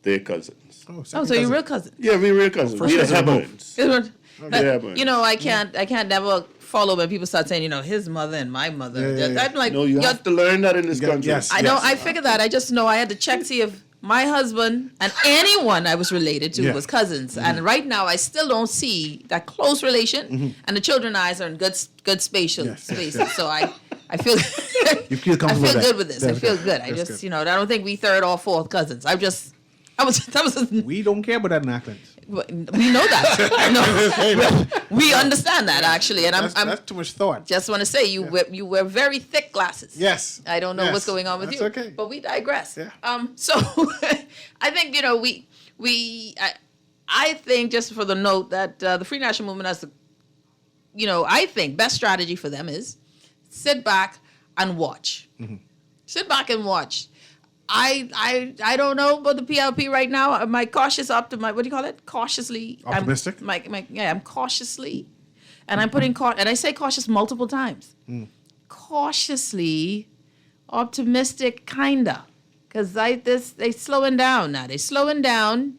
they're cousins. So you're real cousin? Yeah, we're real cousins. We're siblings. I can't never follow when people start saying, his mother and my mother. Yeah. I'm like, no, you have to learn that in this country. Yes, I know. I figured that. I just know I had to check see if my husband and anyone I was related to was cousins. Mm-hmm. And right now, I still don't see that close relation. Mm-hmm. And the children's eyes are in good spaces. So I feel you feel comfortable. I feel good with this. I feel good. I just, I don't think we third or fourth cousins. We don't care about that in Auckland. We know that. No, we understand that actually, and that's too much thought. Just want to say you wear very thick glasses. Yes. I don't know Yes. what's going on with That's you. okay. But we digress. Yeah. So I think I think just for the note that the Free National Movement has I think best strategy for them is sit back and watch. Mm-hmm. Sit back and watch. I don't know about the PLP right now. Am I cautious what do you call it? Cautiously Optimistic? I'm cautiously, and I'm putting and I say cautious multiple times. Cautiously optimistic, kinda, because they slowing down now. They slowing down.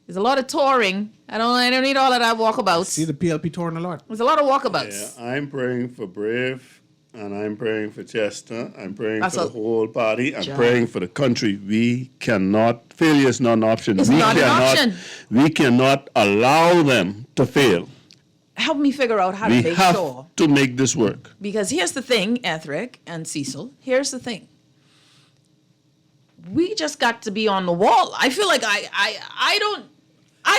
There's a lot of touring. I don't need all of that walkabouts. See the PLP touring a lot. There's a lot of walkabouts. Yeah, I'm praying for Brave, and I'm praying for Chester. I'm praying That's for the a- whole party. I'm John. praying for the country. We cannot. Failure is not an option. It's not an option. We cannot allow them to fail. Help me figure out how to We make have sure. to make this work. Because here's the thing, Ethric and Cecil. Here's the thing. We just got to be on the wall. I feel like I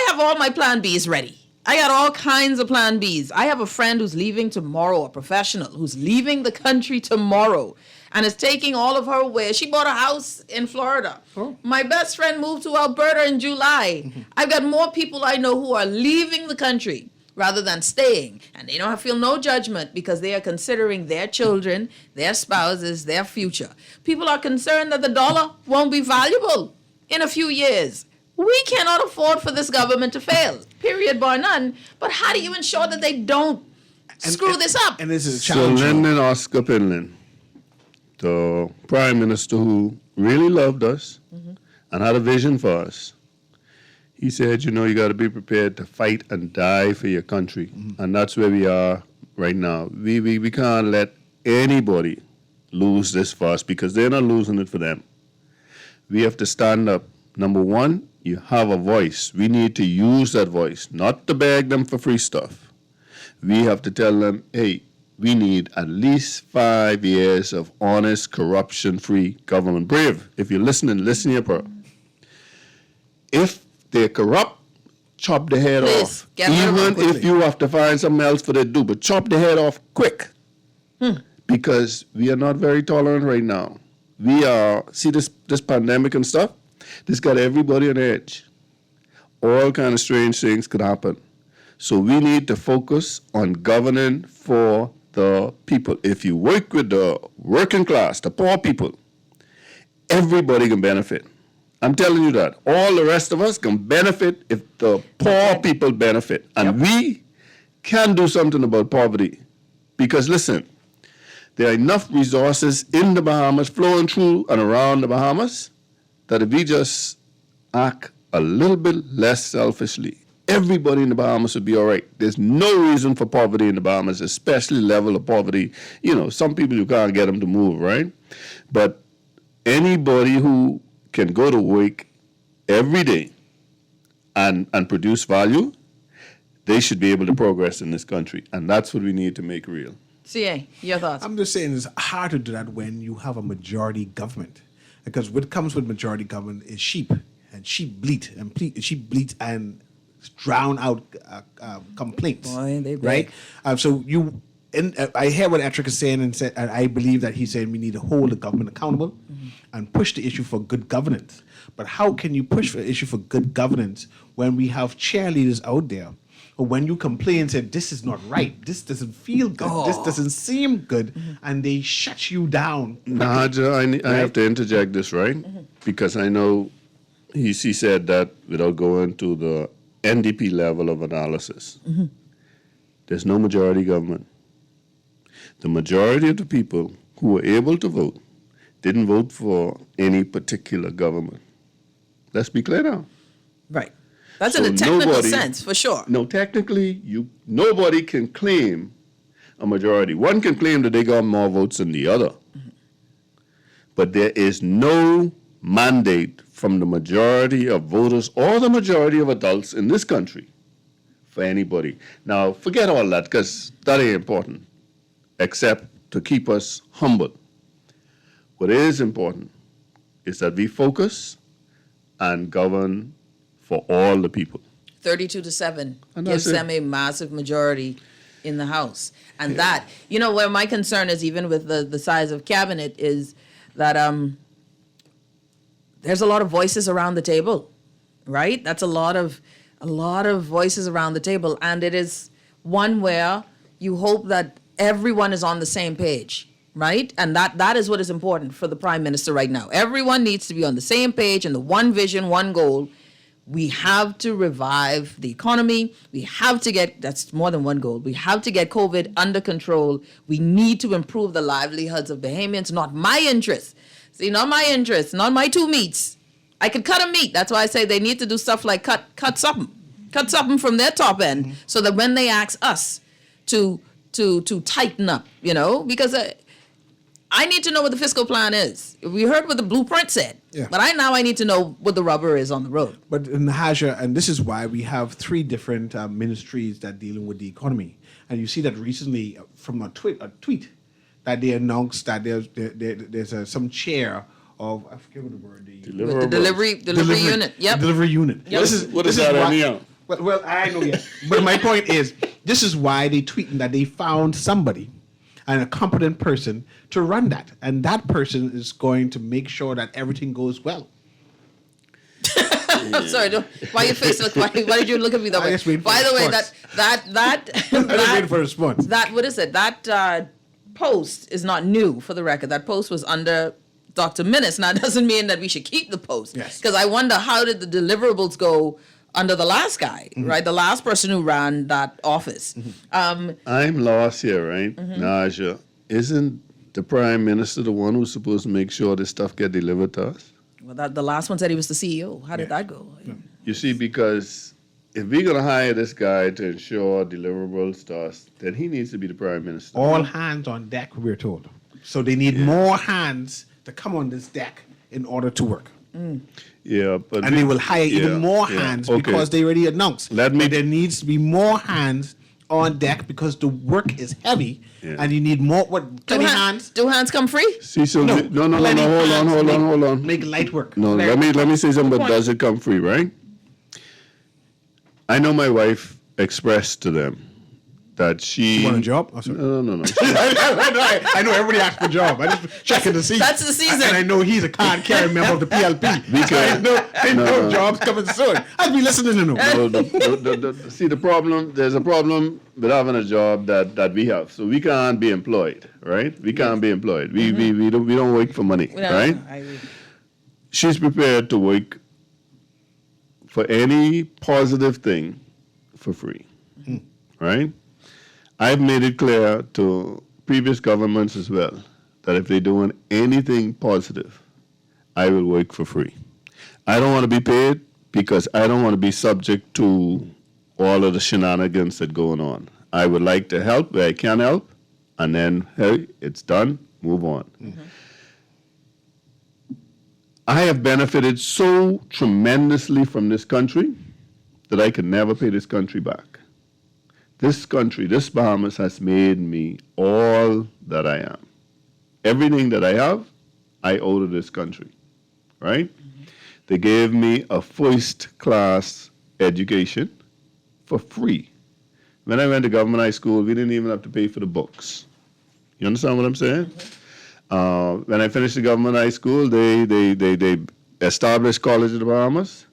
have all my plan Bs ready. I got all kinds of plan Bs. I have a friend who's leaving tomorrow, a professional who's leaving the country tomorrow and is taking all of her wares. She bought a house in Florida. Oh. My best friend moved to Alberta in July. I've got more people I know who are leaving the country rather than staying. And they don't feel no judgment because they are considering their children, their spouses, their future. People are concerned that the dollar won't be valuable in a few years. We cannot afford for this government to fail, period, bar none. But how do you ensure that they don't screw this up? And this is a So challenge. Lyndon Oscar Pinlin, the Prime Minister who really loved us and had a vision for us, he said, you got to be prepared to fight and die for your country. And that's where we are right now. We can't let anybody lose this for us because they're not losing it for them. We have to stand up. Number one, you have a voice. We need to use that voice, not to beg them for free stuff. We have to tell them, hey, we need at least 5 years of honest, corruption-free government. Brave, if you're listening, listen here, bro. If they're corrupt, chop the head Please, off. get rid of them Even if you have to find something else for them to do, but chop the head off quick. Because we are not very tolerant right now. We are, see this pandemic and stuff? This got everybody on edge. All kind of strange things could happen. So we need to focus on governing for the people. If you work with the working class, the poor people, everybody can benefit. I'm telling you that. All the rest of us can benefit if the poor people benefit. And we can do something about poverty. Because listen, there are enough resources in the Bahamas, flowing through and around the Bahamas, that if we just act a little bit less selfishly, everybody in the Bahamas would be all right. There's no reason for poverty in the Bahamas, especially level of poverty. Some people you can't get them to move, right? But anybody who can go to work every day and produce value, they should be able to progress in this country. And that's what we need to make real. CA, your thoughts? I'm just saying it's hard to do that when you have a majority government. Because what comes with majority government is sheep. And sheep bleat. And sheep bleat and drown out complaints. Boy, they right? So I hear what Etrick is saying, and I believe that he's saying we need to hold the government accountable and push the issue for good governance. But how can you push for the issue for good governance when we have cheerleaders out there? Or when you complain and say, this is not right, this doesn't feel good, this doesn't seem good, and they shut you down. Nahaja, I have to interject this, right? Because I know he said that without going to the NDP level of analysis. There's no majority government. The majority of the people who were able to vote didn't vote for any particular government. Let's be clear now. Right. That's in a technical sense, for sure. No, technically, nobody can claim a majority. One can claim that they got more votes than the other. But there is no mandate from the majority of voters or the majority of adults in this country for anybody. Now, forget all that, because that ain't important, except to keep us humble. What is important is that we focus and govern for all the people. 32-7 And gives that's it. them a massive majority in the House. And that, where my concern is, even with the size of cabinet, is that there's a lot of voices around the table, right? That's a lot of voices around the table. And it is one where you hope that everyone is on the same page, right? And that is what is important for the Prime Minister right now. Everyone needs to be on the same page and the one vision, one goal. We have to revive the economy. We have to that's more than one goal. We have to get COVID under control. We need to improve the livelihoods of Bahamians, not my interests. See, not my interests, not my two meats. I could cut a meat. That's why I say they need to do stuff like cut something from their top end, so that when they ask us to tighten up, because I need to know what the fiscal plan is. We heard what the blueprint said, but I need to know what the rubber is on the road. But Nahaja, and this is why we have three different ministries that dealing with the economy. And you see that recently from a tweet that they announced that there's some chair of, I forget what the word, the delivery unit. Yep. Delivery unit. Yep. What is that, Anya? Well, I know, yes. But my point is, this is why they tweeting that they found somebody and a competent person to run that. And that person is going to make sure that everything goes well. I'm sorry, why your face look, why did you look at me that way? By the way, I waiting for a response. What is it? That post is not new, for the record. That post was under Dr. Minnis. Now, it doesn't mean that we should keep the post. Yes. Because I wonder, how did the deliverables go under the last guy, right? The last person who ran that office. I'm lost here, right? Nahaja, isn't the Prime Minister the one who's supposed to make sure this stuff get delivered to us? Well, the last one said he was the CEO. How did that go? You see, because if we're going to hire this guy to ensure deliverables to us, then he needs to be the Prime Minister. All hands on deck, we're told. So they need more hands to come on this deck in order to work. Yeah, but and they will hire even more hands because they already announced. But there needs to be more hands on deck because the work is heavy, and you need more. Plenty hands? Do hands come free? See, so no, hold on. Make light work. No, let me say something. But does it come free? Right? I know my wife expressed to them that she. You want a job? Oh, no. I know everybody asks for a job. I just checking to see. That's the season. And I know he's a card-carrying member of the PLP. Because I know jobs coming soon. I'd be listening to them. See, there's a problem with having a job that we have. So we can't be employed, right? We can't be employed. We don't work for money, right? She's prepared to work for any positive thing for free, right? I've made it clear to previous governments as well that if they're doing anything positive, I will work for free. I don't want to be paid because I don't want to be subject to all of the shenanigans that going on. I would like to help where I can help, and then, hey, it's done, move on. I have benefited so tremendously from this country that I can never pay this country back. This country, this Bahamas, has made me all that I am. Everything that I have, I owe to this country, right? They gave me a first-class education for free. When I went to government high school, we didn't even have to pay for the books. You understand what I'm saying? When I finished the government high school, they established College of the Bahamas.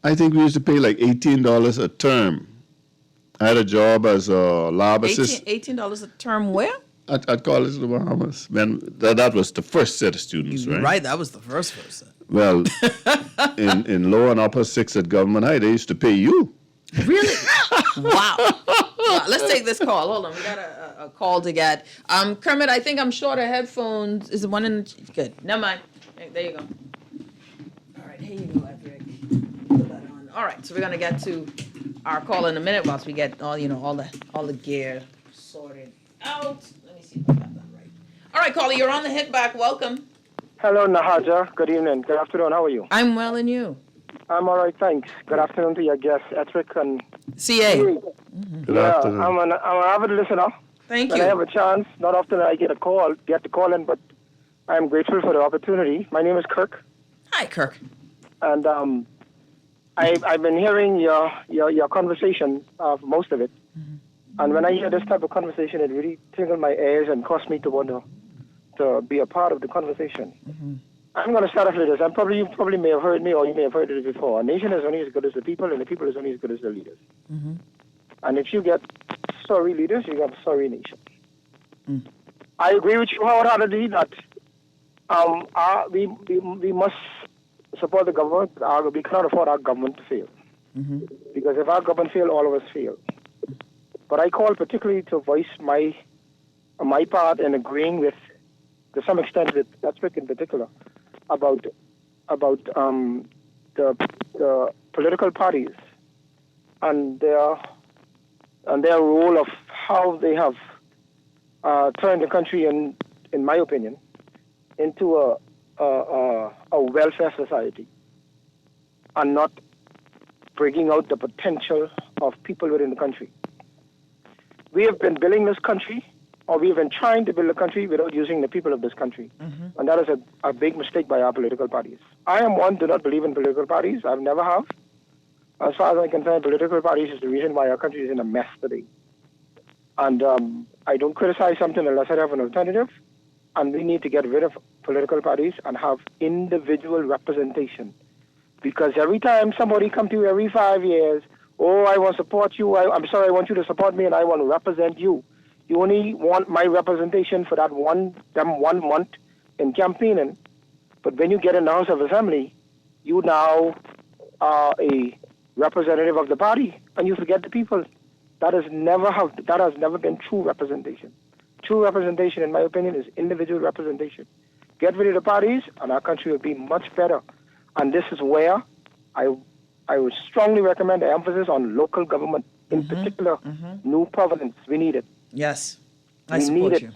I think we used to pay like $18 a term. I had a job as a lab assistant. $18 a term where? At College of the Bahamas. That was the first set of students, right? Right, that was the first set. Well, in lower and upper sixth at government high, they used to pay you. Really? Wow. Let's take this call. Hold on, we got a call to get. Kermit, I think I'm short of headphones. Is the one in the... Good, never mind. There you go. All right, here you go, Edric. Put that on. All right, so we're going to get to our call in a minute whilst we get all the gear sorted out. Let me see if I got that right. All right, caller, you're on the hit back. Welcome. Hello, Nahaja. Good evening. Good afternoon. How are you? I'm well, and you? I'm all right, thanks. Good afternoon to your guests, Etrick and CA. Good afternoon. I'm an avid listener. Thank when you. I have a chance, not often I get to call in, but I'm grateful for the opportunity. My name is Kirk. Hi, Kirk. And I've been hearing your conversation, most of it. And when I hear this type of conversation, it really tingled my ears and caused me to want to be a part of the conversation. I'm going to start off with this. You probably may have heard me, or you may have heard it before. A nation is only as good as the people, and the people is only as good as the leaders. And if you get sorry leaders, you get a sorry nation. I agree with you wholeheartedly that we must support the government. We cannot afford our government to fail. Because if our government fails, all of us fail. But I call particularly to voice my part in agreeing with, to some extent, with Patrick in particular, about the political parties and their role of how they have turned the country, in my opinion, into a welfare society, and not bringing out the potential of people within the country. We have been building this country, or we have been trying to build a country without using the people of this country. And that is a big mistake by our political parties. I am one, do not believe in political parties. I've never have. As far as I'm concerned, political parties is the reason why our country is in a mess today. And I don't criticize something unless I have an alternative. And we need to get rid of political parties and have individual representation. Because every time somebody comes to you every 5 years, oh, I want to support you, I want you to support me, and I want to represent you. You only want my representation for that one month in campaigning. But when you get in the House of Assembly, you now are a representative of the party, and you forget the people. That has never been true representation. True representation, in my opinion, is individual representation. Get rid of the parties, and our country will be much better. And this is where I would strongly recommend the emphasis on local government, in particular, new providence. We need it. Yes, I support you.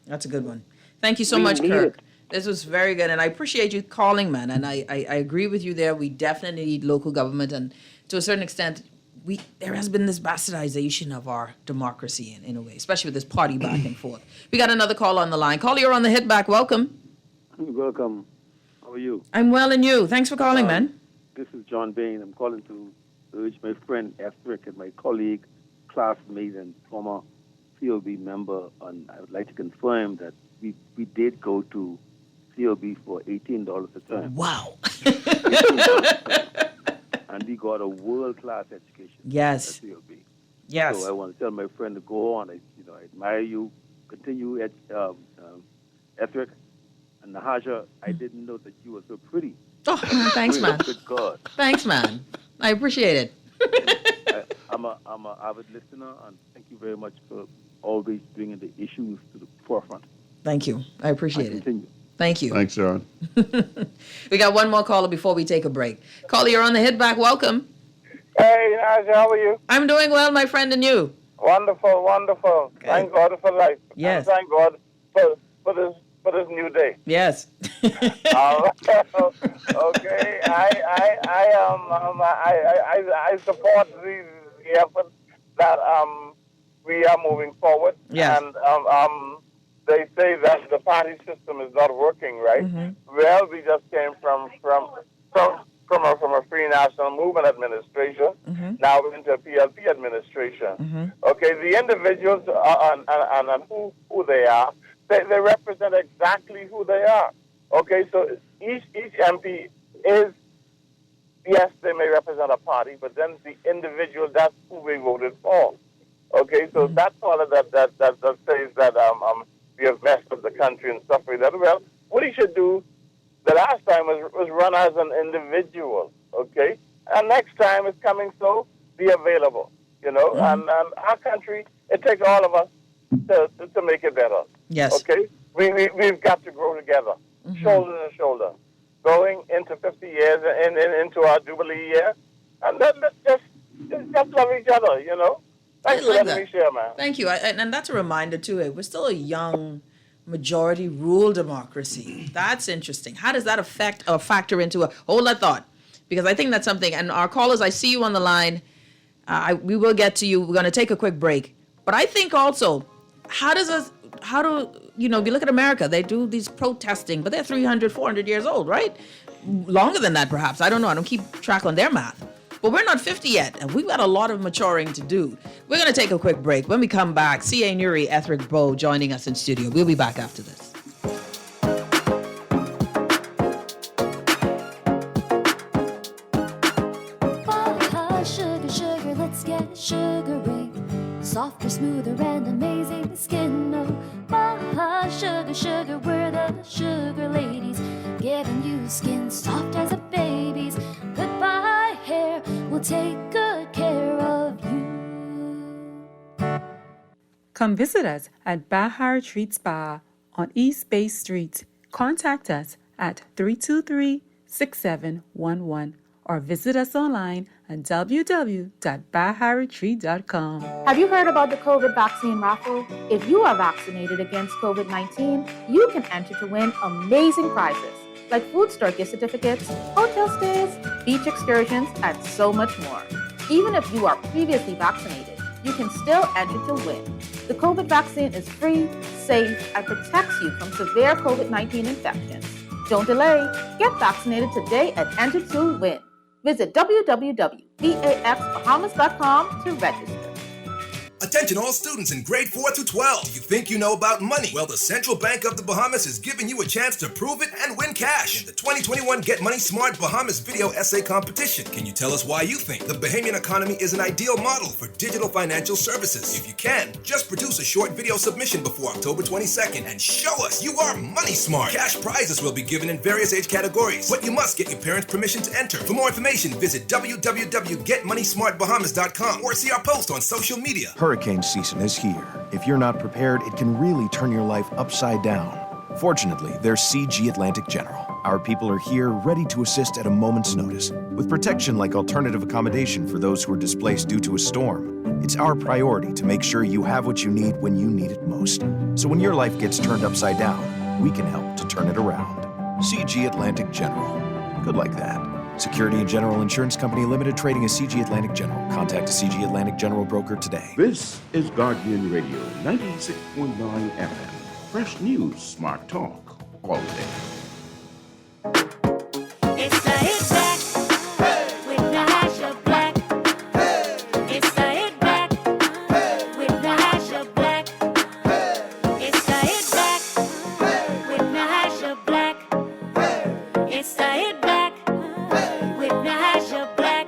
That's a good one. Thank you so much, Kirk. This was very good, and I appreciate you calling, man. And I agree with you there. We definitely need local government, and to a certain extent, there has been this bastardization of our democracy in a way, especially with this party back and forth. We got another call on the line. Caller, you're on the hit back. Welcome. Welcome. How are you? I'm well, and you? Thanks for calling, man. This is John Bain. I'm calling to urge my friend Ethric and my colleague, classmate, and former COB member, and I would like to confirm that we did go to COB for $18 a term. Wow. And we got a world-class education. Yes. At COB. Yes. So I want to tell my friend to go on. I admire you. Continue at Ethric. And Nahaja, I didn't know that you were so pretty. Oh, thanks, man. Good God. Thanks, man. I appreciate it. I'm an avid listener, and thank you very much for always bringing the issues to the forefront. Thank you. I appreciate it. Thank you. Thanks, John. We got one more caller before we take a break. Caller, you're on the hit back. Welcome. Hey, Nahaja, how are you? I'm doing well, my friend, and you? Wonderful, wonderful. Okay. Thank God for life. Yes. And thank God for this new day. Yes. Okay. I support the effort that we are moving forward. Yes. And they say that the party system is not working, right? Well, we just came from a free national movement administration. Now we're into a PLP administration. Okay, the individuals and who they are, they represent exactly who they are. Okay, so each MP is, yes, they may represent a party, but then the individual, that's who we voted for. Okay, so that's all of that says that we have messed up the country and stuff like that. Well, what he should do the last time was run as an individual, okay? And next time is coming, so be available, and our country, it takes all of us to make it better. Yes. Okay? We've got to grow together, shoulder to shoulder, going into 50 years and into our Jubilee year, and then let's just love each other, Thanks for letting me share, man. Thank you. And that's a reminder, too. We're still a young majority rule democracy. That's interesting. How does that affect or factor into a hold that thought? Because I think that's something. And our callers, I see you on the line. We will get to you. We're going to take a quick break. But I think also, if you look at America, they do these protesting, but they're 300, 400 years old, right? Longer than that, perhaps. I don't know. I don't keep track on their math. But we're not 50 yet, and we've got a lot of maturing to do. We're going to take a quick break. When we come back, C.A. Nuri, Ethric Bow joining us in studio. We'll be back after this. Sugar, sugar, let's get sugary. Softer, smoother, and amazing skin. Oh, sugar, sugar, we're the sugar ladies. Giving you skin soft as a baby's. Goodbye, hair, we'll take good care of you. Come visit us at Bahar Treat Spa on East Bay Street. Contact us at 323-6711 or visit us online at www.baharetreat.com. Have you heard about the COVID vaccine raffle? If you are vaccinated against COVID-19, you can enter to win amazing prizes like food store gift certificates, hotel stays, beach excursions, and so much more. Even if you are previously vaccinated, you can still enter to win. The COVID vaccine is free, safe, and protects you from severe COVID-19 infections. Don't delay. Get vaccinated today and enter to win. Visit www.baxbahamas.com to register. Attention all students in grade 4 to 12. You think you know about money? Well, the Central Bank of the Bahamas is giving you a chance to prove it and win cash in the 2021 Get Money Smart Bahamas Video Essay Competition. Can you tell us why you think the Bahamian economy is an ideal model for digital financial services? If you can, just produce a short video submission before October 22nd and show us you are money smart. Cash prizes will be given in various age categories, but you must get your parents' permission to enter. For more information, visit www.getmoneysmartbahamas.com or see our post on social media. Hurricane season is here. If you're not prepared, it can really turn your life upside down. Fortunately, there's CG Atlantic General. Our people are here ready to assist at a moment's notice, with protection like alternative accommodation for those who are displaced due to a storm. It's our priority to make sure you have what you need when you need it most. So when your life gets turned upside down, we can help to turn it around. CG Atlantic General. Good like that. Security and General Insurance Company Limited, trading as CG Atlantic General. Contact a CG Atlantic General broker today. This is Guardian Radio, 96.9 FM. Fresh news, smart talk, all day. It's the hit back with Nahaja Black. It's the hit back with Nahaja Black. It's the hit back with Nahaja Black. It's the hit back with Nahaja Black.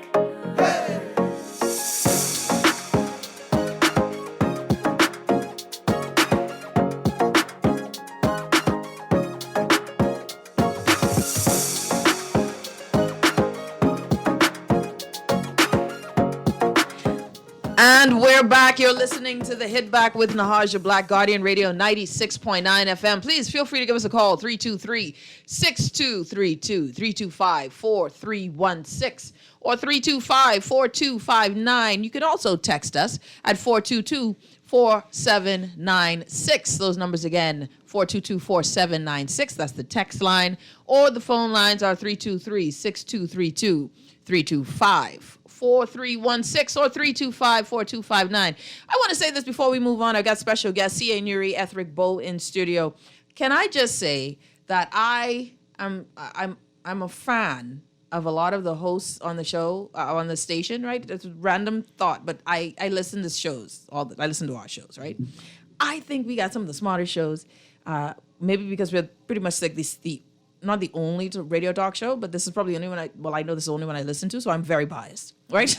And we're back. You're listening to the Hit Back with Nahaja Black, Guardian Radio 96.9 FM. Please feel free to give us a call, 323-6232, 325-4316, or 325-4259. You can also text us at 422-4796. Those numbers again, 422-4796. That's the text line. Or the phone lines are 323-6232, 325-4316 or 325-4259. I want to say this before we move on. I got special guest C.A. Nuri, Ethric Bow in studio. Can I just say that I'm a fan of a lot of the hosts on the show, on the station, right? It's a random thought, but I listen to shows. I listen to our shows, right? I think we got some of the smartest shows. Maybe because we're pretty much like not the only radio talk show, but this is probably the only one I know this is the only one I listen to, so I'm very biased, right?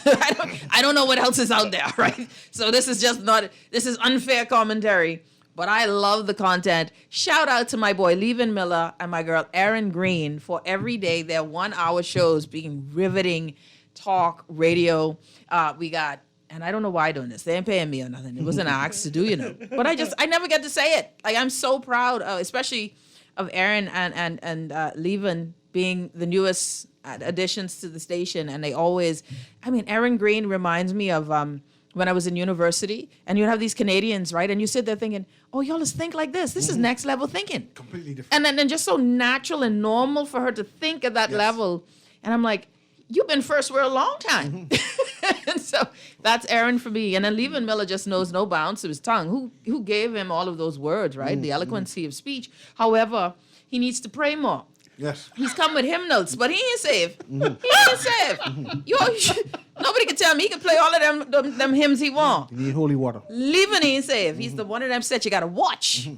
I don't know what else is out there, right? So this is unfair commentary, but I love the content. Shout out to my boy, Levin Miller, and my girl, Erin Green, for every day their 1 hour shows being riveting talk radio. We got, and I don't know why I'm doing this. They ain't paying me or nothing. It wasn't asked to do, but I never get to say it. Like, I'm so proud, especially of Aaron and Levin being the newest additions to the station. And they always, Aaron Green reminds me of when I was in university, and you'd have these Canadians, right? And you sit there thinking, oh, y'all just think like this. This is next level thinking. Completely different. And then just so natural and normal for her to think at that level. And I'm like, you've been first for a long time. And so that's Aaron for me. And then Levin Miller just knows no bounds to his tongue. Who gave him all of those words, right? The eloquency of speech. However, he needs to pray more. Yes. He's come with hymnals, but he ain't saved. He ain't saved. Nobody can tell me he can play all of them hymns he want. You need holy water. Leaving he ain't saved. He's the one of them said you gotta watch.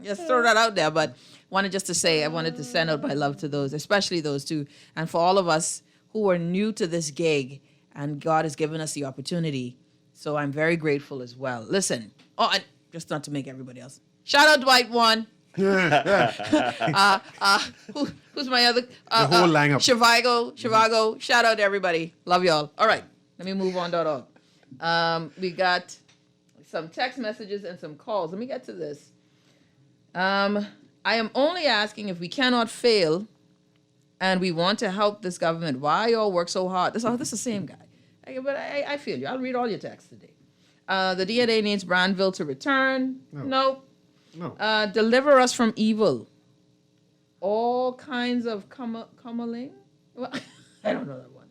Just throw that out there. But wanted just to say, I wanted to send out my love to those, especially those two, and for all of us who are new to this gig, and God has given us the opportunity. So I'm very grateful as well. Listen, and just not to make everybody else. Shout out Dwight One. Who's my other? The whole lineup. Shivago. Shout out to everybody. Love y'all. All right, let me move on. We got some text messages and some calls. Let me get to this. I am only asking if we cannot fail and we want to help this government. Why y'all work so hard? This is the same guy. But I feel you. I'll read all your texts today. The DNA needs Brandville to return. No. Deliver us from evil. All kinds of cummeling. Well, I don't know that one.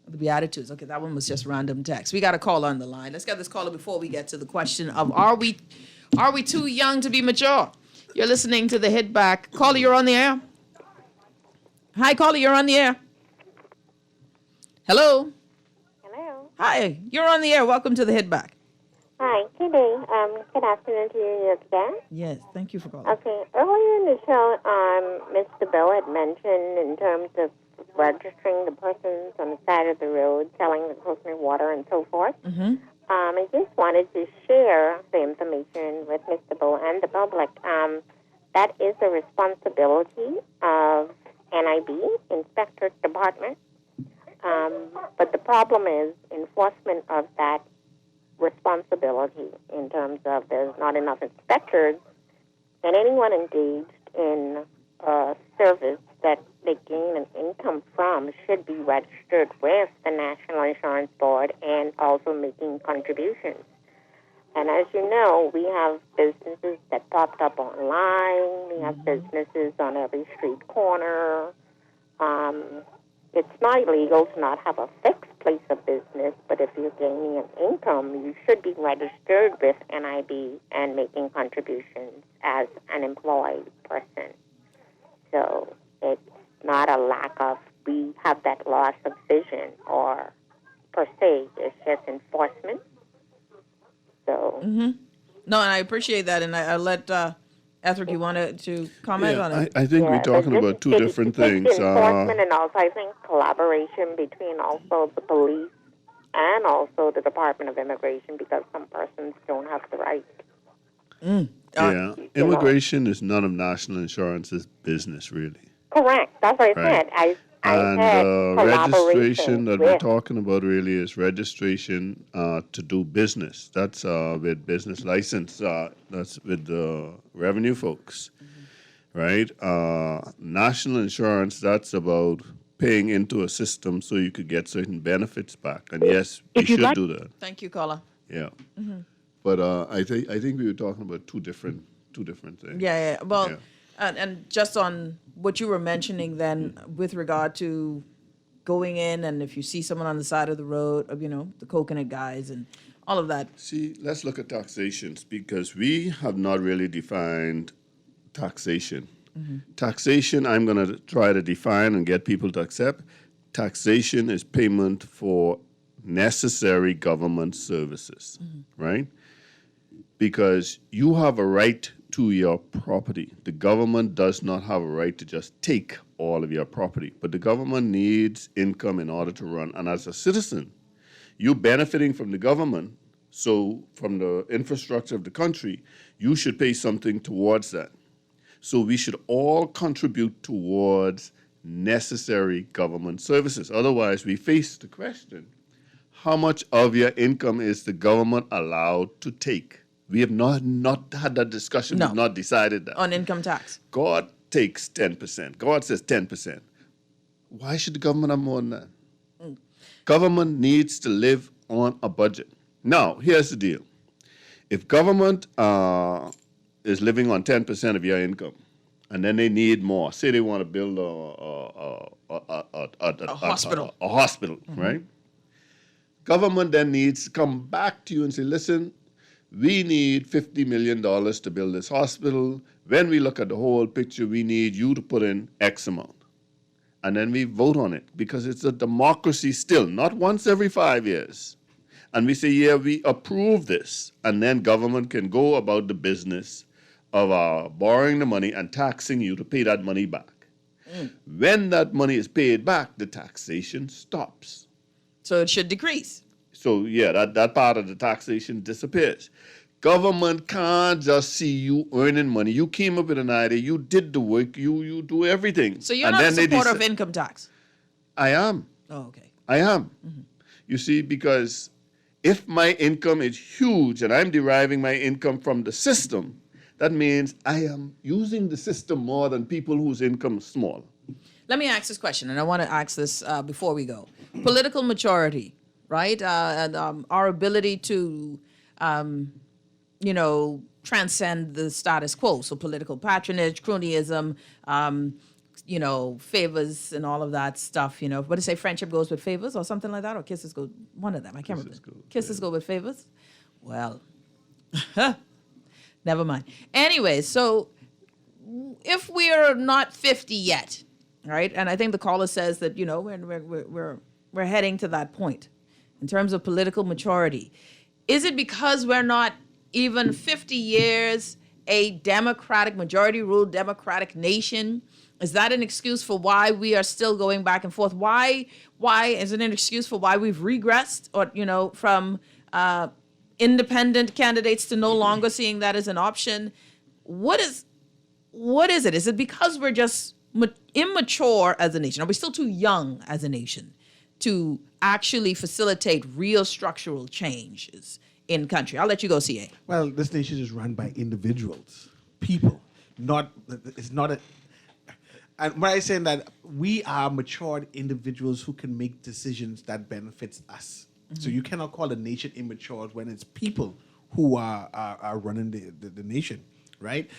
The Beatitudes. Okay, that one was just random text. We got a caller on the line. Let's get this caller before we get to the question of are we too young to be mature? You're listening to the Hit Back. Caller, you're on the air. Hi, caller, you're on the air. Hello. Hello. Hi, you're on the air. Welcome to the Hit Back. Hi, good day. Good afternoon to you again. Yes, thank you for calling. Okay, earlier in the show, Mr. Bill had mentioned in terms of registering the persons on the side of the road, selling the coconut water and so forth. Mm-hmm. I just wanted to share the information with Mr. Bill and the public. That is a responsibility of NIB, Inspector Department. But the problem is enforcement of that responsibility in terms of there's not enough inspectors, and anyone engaged in a service that they gain an income from should be registered with the National Insurance Board and also making contributions. And as you know, we have businesses that popped up online. We have businesses on every street corner. It's not illegal to not have a fixed place of business, but if you're gaining an income, you should be registered with NIB and making contributions as an employed person. So it's not a lack of, we have that loss of vision or per se, it's just enforcement. So. Mm-hmm. No, and I appreciate that, and I let Ethric, you wanted to comment on it? I think we're talking about two different things. Enforcement and also, I think, collaboration between also the police and also the Department of Immigration, because some persons don't have the right. Immigration is none of National Insurance's business, really. Correct. That's what I said. I And registration that we're talking about really is registration to do business. That's with business license. That's with the revenue folks, right? National insurance, that's about paying into a system so you could get certain benefits back. And yes, we should do that. Thank you, caller. Yeah. Mm-hmm. But I think we were talking about two different things. Yeah. Well, and just on what you were mentioning then with regard to going in and if you see someone on the side of the road, the coconut guys and all of that. See, let's look at taxations because we have not really defined taxation. Mm-hmm. Taxation, I'm going to try to define and get people to accept. Taxation is payment for necessary government services, right? Because you have a right to your property. The government does not have a right to just take all of your property, but the government needs income in order to run. And as a citizen, you're benefiting from the government, so from the infrastructure of the country, you should pay something towards that. So we should all contribute towards necessary government services. Otherwise, we face the question, how much of your income is the government allowed to take? We have not had that discussion. No. We've not decided that. On income tax. God takes 10%. God says 10%. Why should the government have more than that? Government needs to live on a budget. Now, here's the deal. If government is living on 10% of your income, and then they need more, say they want to build a hospital, right? Government then needs to come back to you and say, listen, we need $50 million to build this hospital. when we look at the whole picture, we need you to put in X amount. And then we vote on it because it's a democracy still, not once every 5 years. And we say, yeah, we approve this. And then government can go about the business of borrowing the money and taxing you to pay that money back. When that money is paid back, the taxation stops. So it should decrease. So, yeah, that part of the taxation disappears. Government can't just see you earning money. You came up with an idea, you did the work, you do everything. So you're and not then a supporter of income tax? I am. Oh, okay. I am. You see, because if my income is huge and I'm deriving my income from the system, that means I am using the system more than people whose income is small. Let me ask this question, and I want to ask this before we go. Political maturity, right? And our ability to, transcend the status quo. So political patronage, cronyism, favors and all of that stuff. What do you say? Friendship goes with favors or something like that? Or kisses go, one of them. I can't remember. Kisses go with favors? Well, never mind. Anyway, so if we're not 50 yet, right? And I think the caller says that, we're heading to that point in terms of political maturity. Is it because we're not even 50 years a democratic, majority rule democratic nation? Is that an excuse for why we are still going back and forth? Why is it an excuse for why we've regressed or, from independent candidates to no longer seeing that as an option? What is it? Is it because we're just immature as a nation? Are we still too young as a nation to actually facilitate real structural changes in country? I'll let you go, CA. Well, this nation is run by individuals, people. It's not a. And when I say that, we are matured individuals who can make decisions that benefits us. So you cannot call a nation immature when it's people who are running the nation, right?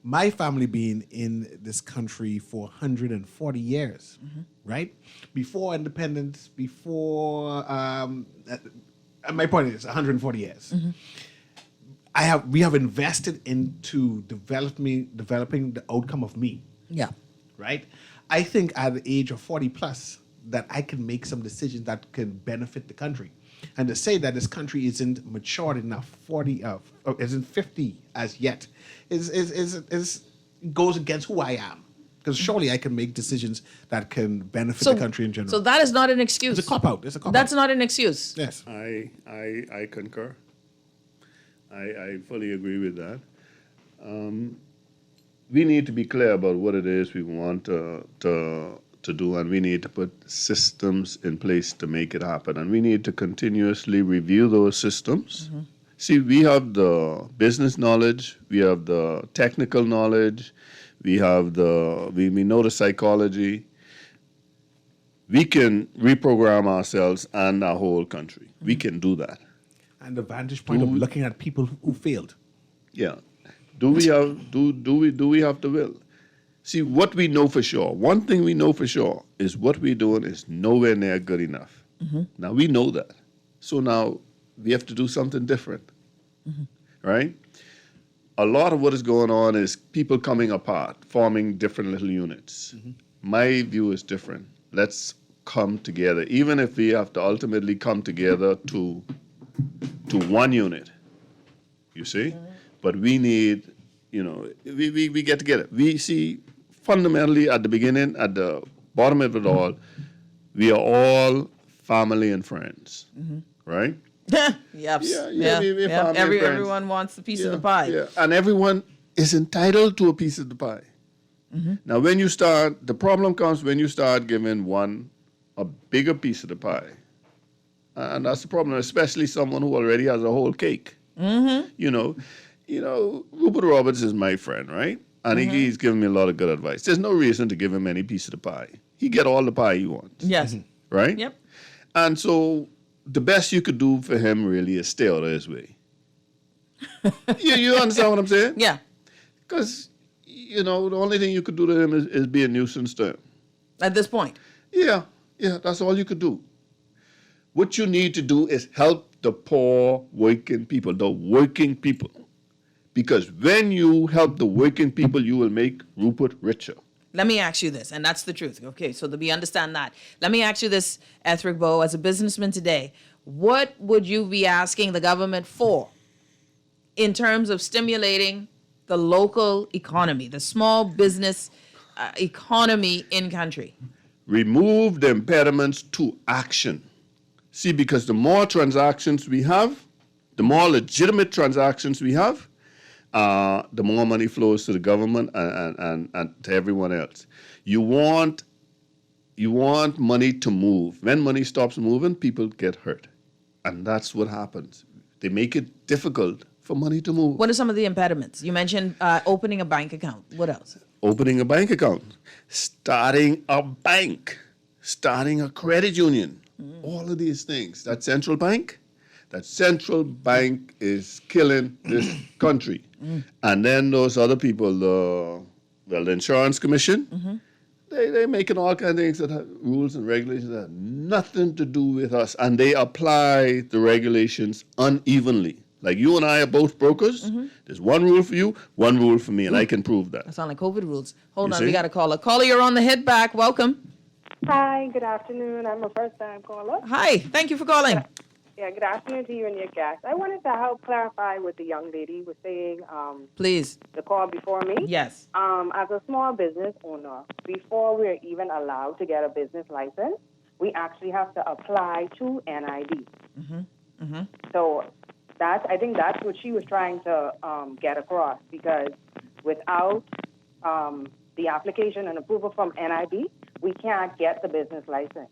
My family being in this country for 140 years, right? Before independence, my point is 140 years. We have invested into developing the outcome of me. Yeah. Right? I think at the age of 40 plus that I can make some decisions that can benefit the country. And to say that this country isn't matured enough, isn't 50 as yet, goes against who I am. Because surely I can make decisions that can benefit the country in general. So that is not an excuse. It's a cop-out. That's not an excuse. Yes. I concur. I fully agree with that. We need to be clear about what it is we want to do, and we need to put systems in place to make it happen. And we need to continuously review those systems. See, we have the business knowledge, we have the technical knowledge, we know the psychology. We can reprogram ourselves and our whole country. We can do that. And the vantage point of looking at people who failed. Yeah. Do we have the will? See, what we know for sure, one thing we know for sure is what we're doing is nowhere near good enough. Now, we know that. So now we have to do something different, right? A lot of what is going on is people coming apart, forming different little units. My view is different. Let's come together, even if we have to ultimately come together to one unit, you see? But we need, we get together. We see fundamentally at the beginning, at the bottom of it all, we are all family and friends, right? Yep. We're family and friends. Everyone wants a piece of the pie. Yeah, and everyone is entitled to a piece of the pie. Now, the problem comes when you start giving one a bigger piece of the pie. And that's the problem, especially someone who already has a whole cake. Rupert Roberts is my friend, right? And he's given me a lot of good advice. There's no reason to give him any piece of the pie. He get all the pie he wants. Yes. Right? Yep. And so the best you could do for him really is stay out of his way. you understand what I'm saying? Yeah. Because, the only thing you could do to him is be a nuisance to him. At this point? Yeah, that's all you could do. What you need to do is help the poor working people, Because when you help the working people, you will make Rupert richer. Let me ask you this, and that's the truth. Okay, so that we understand that. Let me ask you this, Ethric Bo, as a businessman today, what would you be asking the government for in terms of stimulating the local economy, the small business economy in country? Remove the impediments to action. See, because the more transactions we have, the more legitimate transactions we have, the more money flows to the government and to everyone else. You want money to move. When money stops moving, people get hurt. And that's what happens. They make it difficult for money to move. What are some of the impediments? You mentioned opening a bank account. What else? Opening a bank account, starting a bank, starting a credit union, all of these things. That central bank is killing this country. And then those other people, the Insurance Commission, they're making all kinds of things that have rules and regulations that have nothing to do with us. And they apply the regulations unevenly. Like you and I are both brokers. There's one rule for you, one rule for me, and I can prove that. That sound like COVID rules. Hold You on, see? we got a caller. Caller, you're on the hit back. Welcome. Hi, good afternoon. I'm a first-time caller. Hi, thank you for calling. Yeah, good afternoon to you and your guest. I wanted to help clarify what the young lady was saying. Please. The call before me. Yes. As a small business owner, before we're even allowed to get a business license, we actually have to apply to NID. So I think that's what she was trying to get across, because without the application and approval from NIB, we can't get the business license.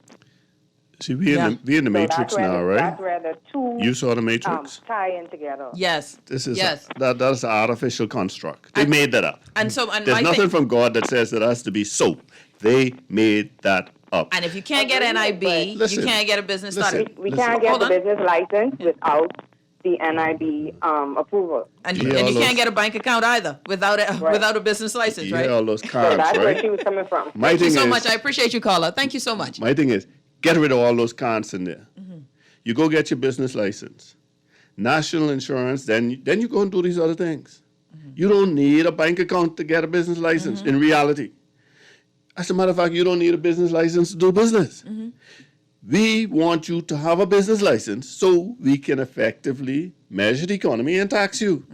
See, we in the Matrix now, right? That's where the two You saw the Matrix? tie in together. Yes. This is Yes. that's an artificial construct. They made that up. And There's my nothing thing, from God that says that has to be so. They made that up. and if you can't get NIB, Listen, you can't get a business started. We can't get the business license without the NIB approval. And You hear you all can't those- get a bank account either without a business license, You right? hear all those So cards, that's where right? she was coming from. My Thank you thing so is- much. I appreciate you, caller. Thank you so much. My thing is, get rid of all those cons in there. You go get your business license, national insurance, then you go and do these other things. You don't need a bank account to get a business license in reality. As a matter of fact, you don't need a business license to do business. We want you to have a business license so we can effectively measure the economy and tax you.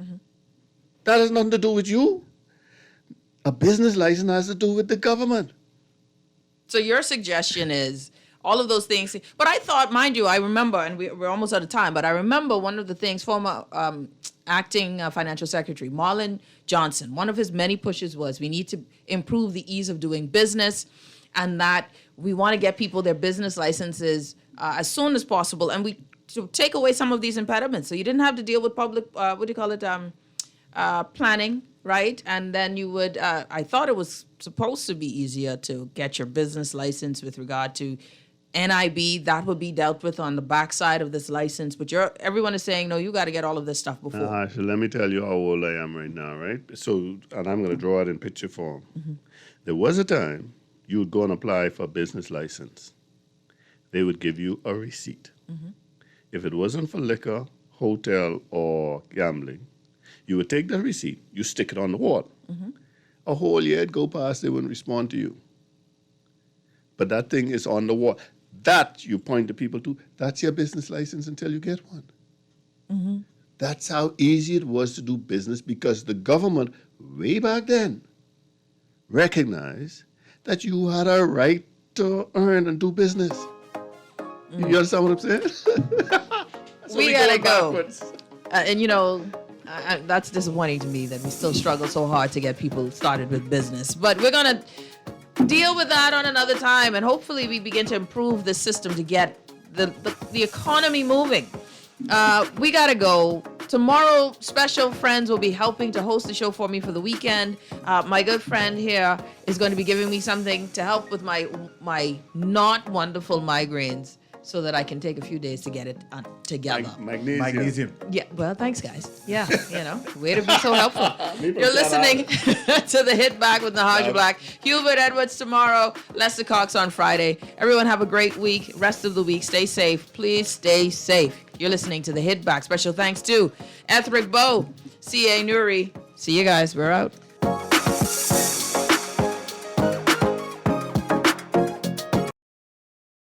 That has nothing to do with you. A business license has to do with the government. So your suggestion is all of those things. But I thought, mind you, I remember, and we're almost out of time, but I remember one of the things, former acting financial secretary, Marlon Johnson, one of his many pushes was we need to improve the ease of doing business, and that we want to get people their business licenses as soon as possible, and we to take away some of these impediments. So you didn't have to deal with public, planning, right? And then you would, I thought it was supposed to be easier to get your business license with regard to NIB. That would be dealt with on the backside of this license. But everyone is saying, no, you got to get all of this stuff before. So let me tell you how old I am right now, right? So, and I'm going to draw it in picture form. There was a time you would go and apply for a business license. They would give you a receipt. If it wasn't for liquor, hotel, or gambling, you would take that receipt, you stick it on the wall. A whole year would go past, they wouldn't respond to you. But that thing is on the wall. That you point to people to, that's your business license until you get one. That's how easy it was to do business, because the government, way back then, recognized that you had a right to earn and do business. You understand what I'm saying? We got to go. And, you know, that's disappointing to me that we still struggle so hard to get people started with business. But we're going to deal with that on another time, and hopefully we begin to improve the system to get the economy moving. We got to go. Tomorrow, special friends will be helping to host the show for me for the weekend. My good friend here is going to be giving me something to help with my not wonderful migraines, so that I can take a few days to get it together. Magnesium. Yeah, well, thanks, guys. Yeah, you know, way to be so helpful. You're listening to The Hit Back with Nahaja Black. Hubert Edwards tomorrow, Lester Cox on Friday. Everyone have a great week. Rest of the week, stay safe. Please stay safe. You're listening to The Hit Back. Special thanks to Ethric Bo, C.A. Nuri. See you guys. We're out.